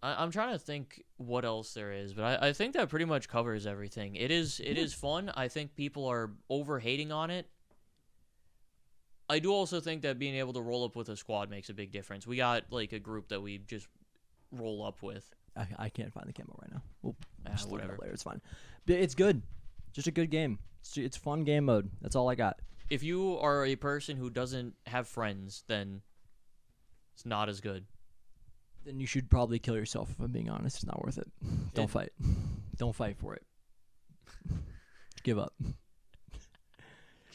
I'm trying to think what else there is, but I think that pretty much covers everything. It is fun. I think people are over hating on it. I do also think that being able to roll up with a squad makes a big difference. We got like a group that we just roll up with. I can't find the camo right now. We'll just leave it Whatever. up later. It's fine. But it's good. Just a good game. It's fun game mode. That's all I got. If you are a person who doesn't have friends, then it's not as good. Then you should probably kill yourself. If I'm being honest, it's not worth it. Don't fight. Don't fight for it. Give up.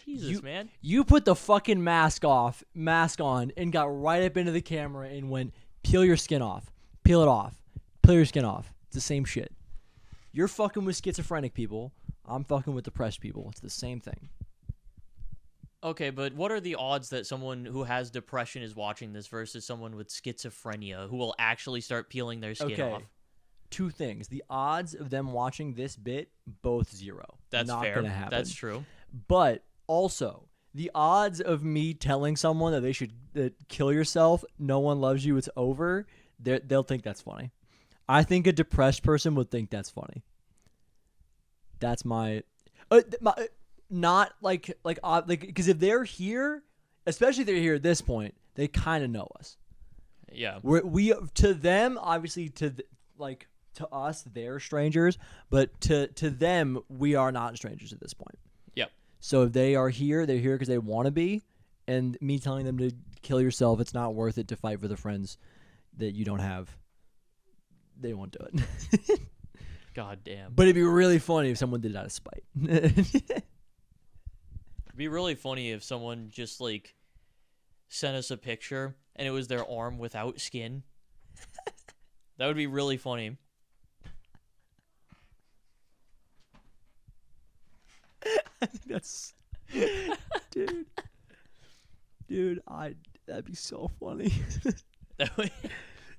Jesus, man. You put the fucking mask on, and got right up into the camera and went, peel your skin off. Peel it off. Peel your skin off. It's the same shit. You're fucking with schizophrenic people. I'm fucking with depressed people. It's the same thing. Okay, but what are the odds that someone who has depression is watching this versus someone with schizophrenia who will actually start peeling their skin Okay. off? Two things. The odds of them watching this bit, both 0. That's not fair. Gonna happen. That's true. But also, the odds of me telling someone that they should kill yourself, no one loves you, it's over, they'll think that's funny. I think a depressed person would think that's funny. That's not like because if they're here, especially if they're here at this point, they kind of know us. Yeah. We to them, obviously to us, they're strangers, but to them, we are not strangers at this point. Yep. So if they are here, they're here because they want to be, and me telling them to kill yourself, it's not worth it to fight for the friends that you don't have. They won't do it. God damn. But it'd be really funny if someone did it out of spite. It'd be really funny if someone just like sent us a picture and it was their arm without skin. That would be really funny. I think that's dude, that'd be so funny. That would-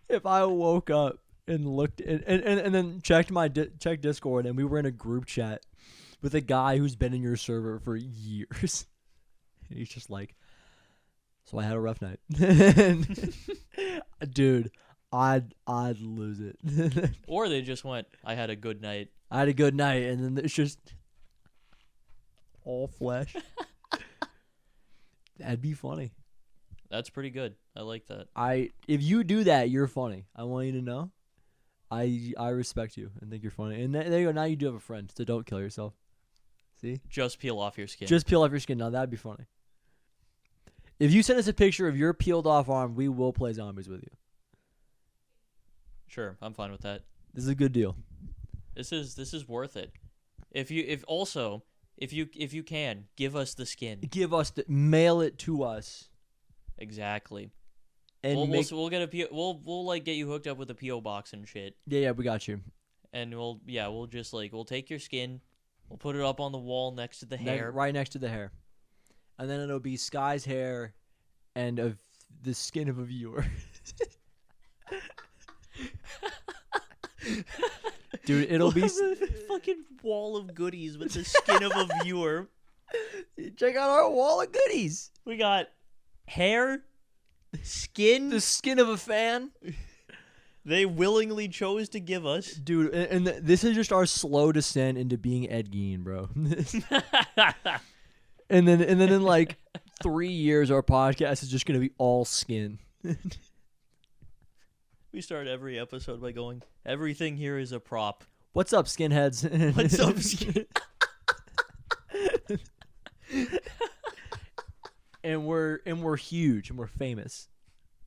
If I woke up and looked and then checked checked Discord, and we were in a group chat with a guy who's been in your server for years. And he's just like, so I had a rough night. Dude, I'd lose it. Or they just went, I had a good night. I had a good night, and then it's just all flesh. That'd be funny. That's pretty good. I like that. If you do that, you're funny. I want you to know. I respect you and think you're funny. And there you go. Now you do have a friend, so don't kill yourself. See? Just peel off your skin. Just peel off your skin. Now that'd be funny. If you send us a picture of your peeled off arm, we will play zombies with you. Sure, I'm fine with that. This is a good deal. This is worth it. If you can, give us the skin. Mail it to us. Exactly. And we'll get we'll like get you hooked up with a PO box and shit. Yeah, we got you. And we'll just like we'll take your skin, we'll put it up on the wall next to the hair. Right next to the hair. And then it'll be Sky's hair and of the skin of a viewer. Dude, it'll be a fucking wall of goodies with the skin of a viewer. Check out our wall of goodies. We got hair, skin. The skin of a fan. They willingly chose to give us. Dude, and this is just our slow descent into being Ed Gein, bro. and then in like 3 years, our podcast is just going to be all skin. We start every episode by going, everything here is a prop. What's up, skinheads? What's up, skin? and we're huge and we're famous.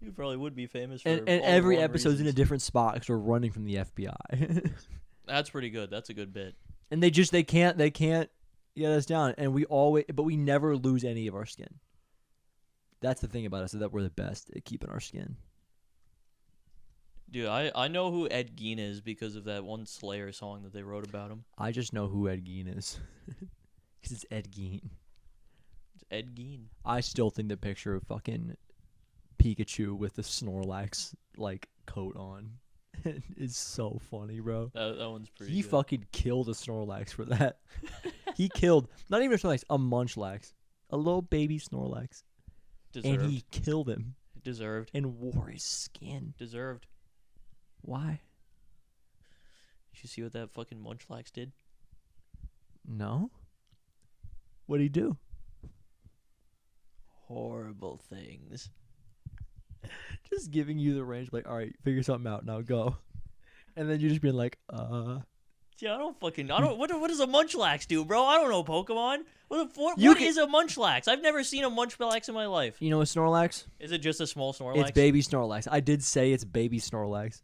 You probably would be famous for And all the every wrong episode's in a reasons. different spot because we're running from the FBI. That's pretty good. That's a good bit. And they can't He got us down, and but we never lose any of our skin. That's the thing about us, is that we're the best at keeping our skin. Dude, I know who Ed Gein is because of that one Slayer song that they wrote about him. I just know who Ed Gein is. Because it's Ed Gein. It's Ed Gein. I still think the picture of fucking Pikachu with the Snorlax, like, coat on is so funny, bro. That one's pretty He good. fucking killed a Snorlax for that. He killed, not even a Snorlax, a Munchlax. A little baby Snorlax. Deserved. And he killed him. Deserved. And wore his skin. Deserved. Why? Did you see what that fucking Munchlax did? No. What'd he do? Horrible things. Just giving you the range, like, all right, figure something out, now go. And then you just being like, Yeah, I don't. What does a Munchlax do, bro? I don't know Pokemon. What You is a Munchlax? I've never seen a Munchlax in my life. You know a Snorlax? Is it just a small Snorlax? It's baby Snorlax. I did say it's baby Snorlax.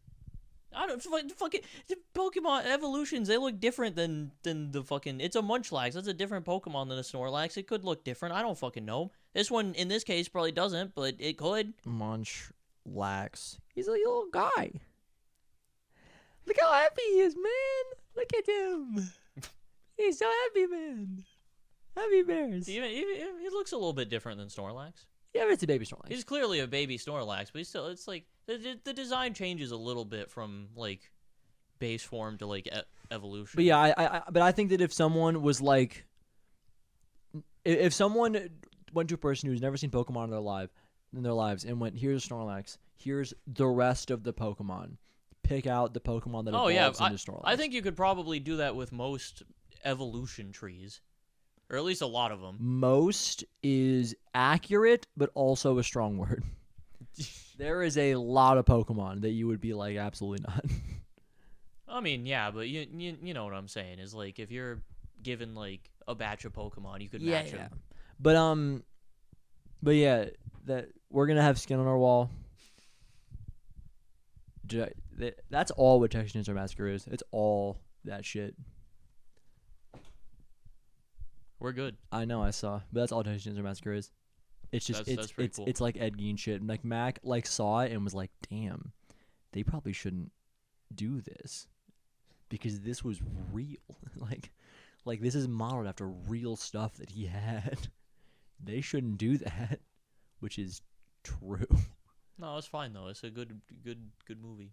I don't fucking the Pokemon evolutions. They look different than the fucking. It's a Munchlax. That's a different Pokemon than a Snorlax. It could look different. I don't fucking know. This one in this case probably doesn't, but it could. Munchlax. He's a little guy. Look how happy he is, man. Look at him. He's so happy, man. Happy bears. He looks a little bit different than Snorlax. Yeah, but it's a baby Snorlax. He's clearly a baby Snorlax, but he's still. It's like the design changes a little bit from like base form to like evolution. But yeah, I think that if someone was like, if someone went to a person who's never seen Pokemon in their lives and went, here's Snorlax, here's the rest of the Pokemon, pick out the Pokemon that evolves into Snorlax. I think you could probably do that with most evolution trees, or at least a lot of them. Most is accurate, but also a strong word. There is a lot of Pokemon that you would be like, absolutely not. I mean, yeah, but you know what I'm saying is like if you're given like a batch of Pokemon, you could match them. But yeah, that we're gonna have skin on our wall. That's all what Texas Chainsaw Massacre is. It's all that shit. We're good. I know, I saw, but that's all Texas Chainsaw Massacre is. It's just That's pretty cool. It's like Ed Gein shit. And like Mac like saw it and was like, damn, they probably shouldn't do this because this was real. like this is modeled after real stuff that he had. They shouldn't do that, which is true. No, it's fine though. It's a good movie.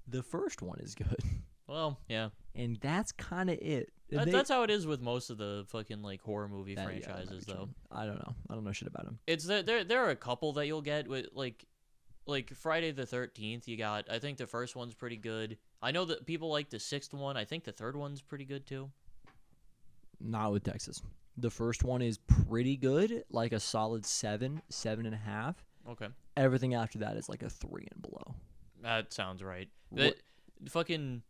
The first one is good. Well, yeah. And that's kind of it. That's how it is with most of the fucking like horror movie franchises, though. I don't know. I don't know shit about them. It's there are a couple that you'll get with like Friday the 13th. You got. I think the first one's pretty good. I know that people like the sixth one. I think the third one's pretty good too. Not with Texas. The first one is pretty good, like a solid 7.5. Okay. Everything after that is like a 3 and below. That sounds right. The fucking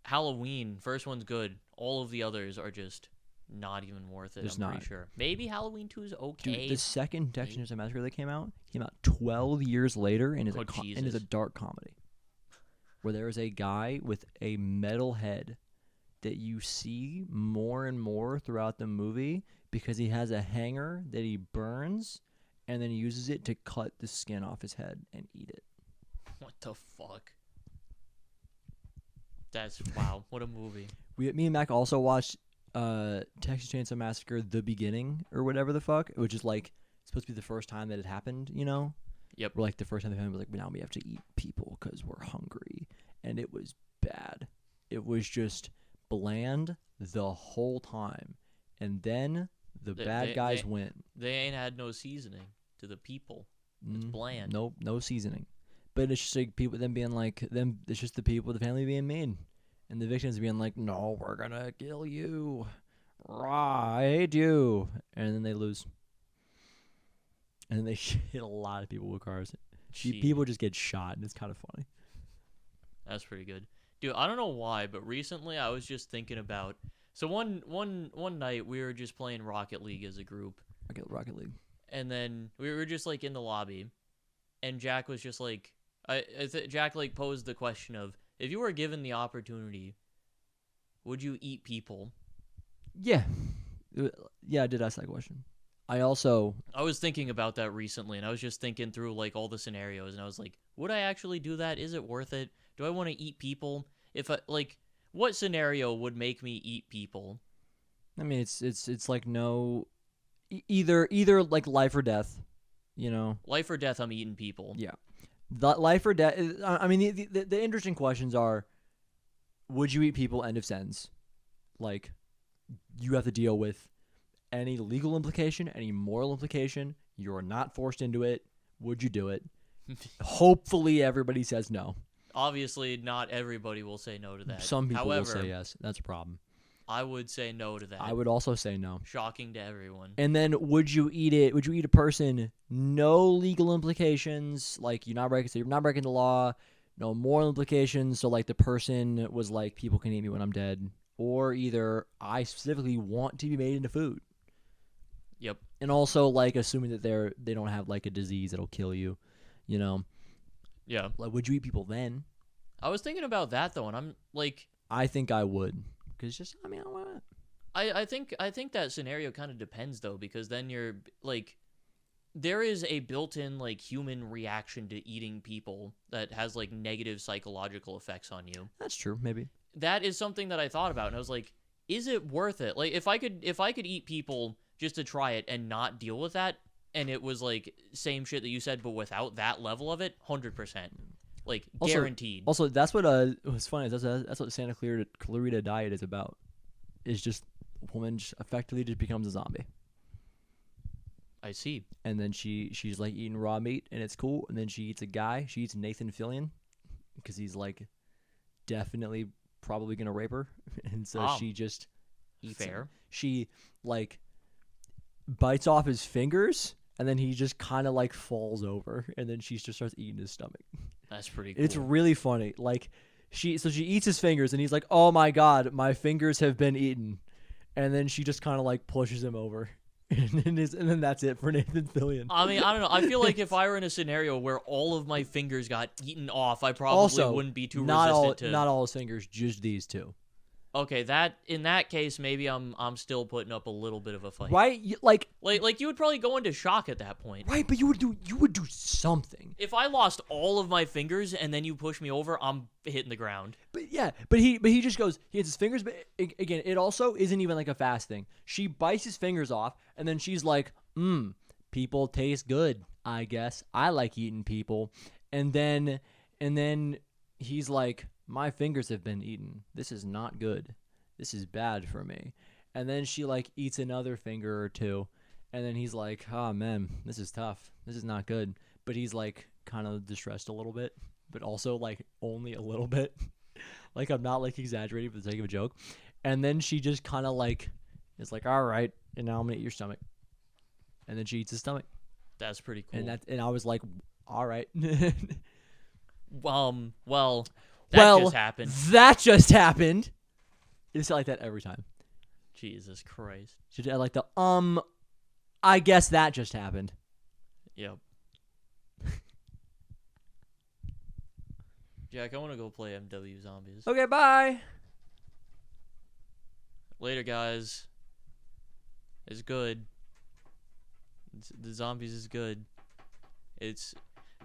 Halloween first one's good. All of the others are just not even worth it. Pretty sure. Maybe Halloween 2 is okay. Dude, the second Texas Chainsaw Massacre that came out 12 years later and is a dark comedy where there is a guy with a metal head that you see more and more throughout the movie because he has a hanger that he burns and then he uses it to cut the skin off his head and eat it. What the fuck? That's wow! What a movie. Me and Mac also watched Texas Chainsaw Massacre: The Beginning or whatever the fuck, which is like supposed to be the first time that it happened. You know? Yep. We're like the first time it happened. Like now we have to eat people because we're hungry, and it was bad. It was just bland the whole time, and then the bad guys win. They ain't had no seasoning to the people. It's bland. Nope, no seasoning. But it's just like people then being like them. It's just the people, the family being mean, and the victims being like, "No, we're gonna kill you. Rah, I hate you," and then they lose, and then they hit a lot of people with cars. People just get shot, and it's kind of funny. That's pretty good, dude. I don't know why, but recently I was just thinking about. So one night we were just playing Rocket League as a group. Rocket League. And then we were just like in the lobby, and Jack was just like. Jack like posed the question of if you were given the opportunity, would you eat people? Yeah. Yeah, I did ask that question. I also I was thinking about that recently, and I was just thinking through like all the scenarios, and I was like, would I actually do that? Is it worth it? Do I want to eat people? If I like, what scenario would make me eat people? I mean, it's like no, either like life or death, you know. Life or death, I'm eating people. Yeah, the life or death. I mean, the interesting questions are: would you eat people? End of sentence. Like, you have to deal with any legal implication, any moral implication. You're not forced into it. Would you do it? Hopefully, everybody says no. Obviously, not everybody will say no to that. Some people However, will say yes. That's a problem. I would say no to that. I would also say no. Shocking to everyone. And then, would you eat it? Would you eat a person? No legal implications. Like you're not breaking the law. No moral implications. So like the person was like, people can eat me when I'm dead, or either I specifically want to be made into food. Yep. And also like assuming that they don't have like a disease that'll kill you, you know. Yeah. Like, would you eat people then? I was thinking about that though, and I'm like, I think I would, because just I mean I don't want it. I think that scenario kind of depends though, because then you're like, there is a built-in like human reaction to eating people that has like negative psychological effects on you. That's true, maybe. That is something that I thought about, and I was like, is it worth it? Like, if I could eat people just to try it and not deal with that, and it was like same shit that you said, but without that level of it, 100%, like guaranteed. Also, that's what was funny. That's what Santa Clarita Diet is about. Is just a woman effectively just becomes a zombie. I see. And then she's like eating raw meat, and it's cool. And then she eats a guy. She eats Nathan Fillion, because he's like definitely probably gonna rape her, and so she just eats fair. him. She like bites off his fingers, and then he just kind of like falls over, and then she just starts eating his stomach. That's pretty cool. It's really funny. Like she eats his fingers, and he's like, "Oh my god, my fingers have been eaten," and then she just kind of like pushes him over. And then that's it for Nathan Fillion. I mean, I don't know. I feel like if I were in a scenario where all of my fingers got eaten off, I probably wouldn't be too resistant to. Not all his fingers, just these two. Okay, in that case, maybe I'm still putting up a little bit of a fight. Right? Like you would probably go into shock at that point. Right, but you would do something. If I lost all of my fingers and then you push me over, I'm hitting the ground. But yeah, but he just goes, he hits his fingers, but again, it also isn't even like a fast thing. She bites his fingers off, and then she's like, people taste good, I guess. I like eating people. And then he's like, my fingers have been eaten. This is not good. This is bad for me. And then she like eats another finger or two, and then he's like, oh man, this is tough. This is not good. But he's like kind of distressed a little bit, but also like only a little bit. Like I'm not like exaggerating for the sake of a joke. And then she just kind of like is like, all right, and now I'm gonna eat your stomach. And then she eats his stomach. That's pretty cool. And I was like, all right. Well, that just happened. That just happened. It's like that every time. Jesus Christ. Should I like the I guess that just happened. Yep. Jack, I want to go play MW Zombies. Okay, bye. Later, guys. It's good. The Zombies is good. It's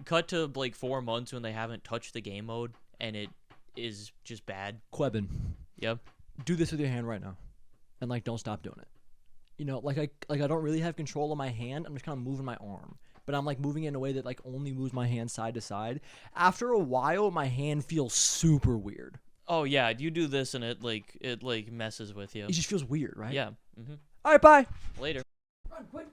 cut to like 4 months when they haven't touched the game mode, and it is just bad. Quebin. Yep. Do this with your hand right now, and like don't stop doing it. You know, like I don't really have control of my hand. I'm just kind of moving my arm, but I'm like moving it in a way that like only moves my hand side to side. After a while, my hand feels super weird. Oh yeah, you do this and it messes with you. It just feels weird, right? Yeah. Mm-hmm. All right, bye. Later. Run, quick.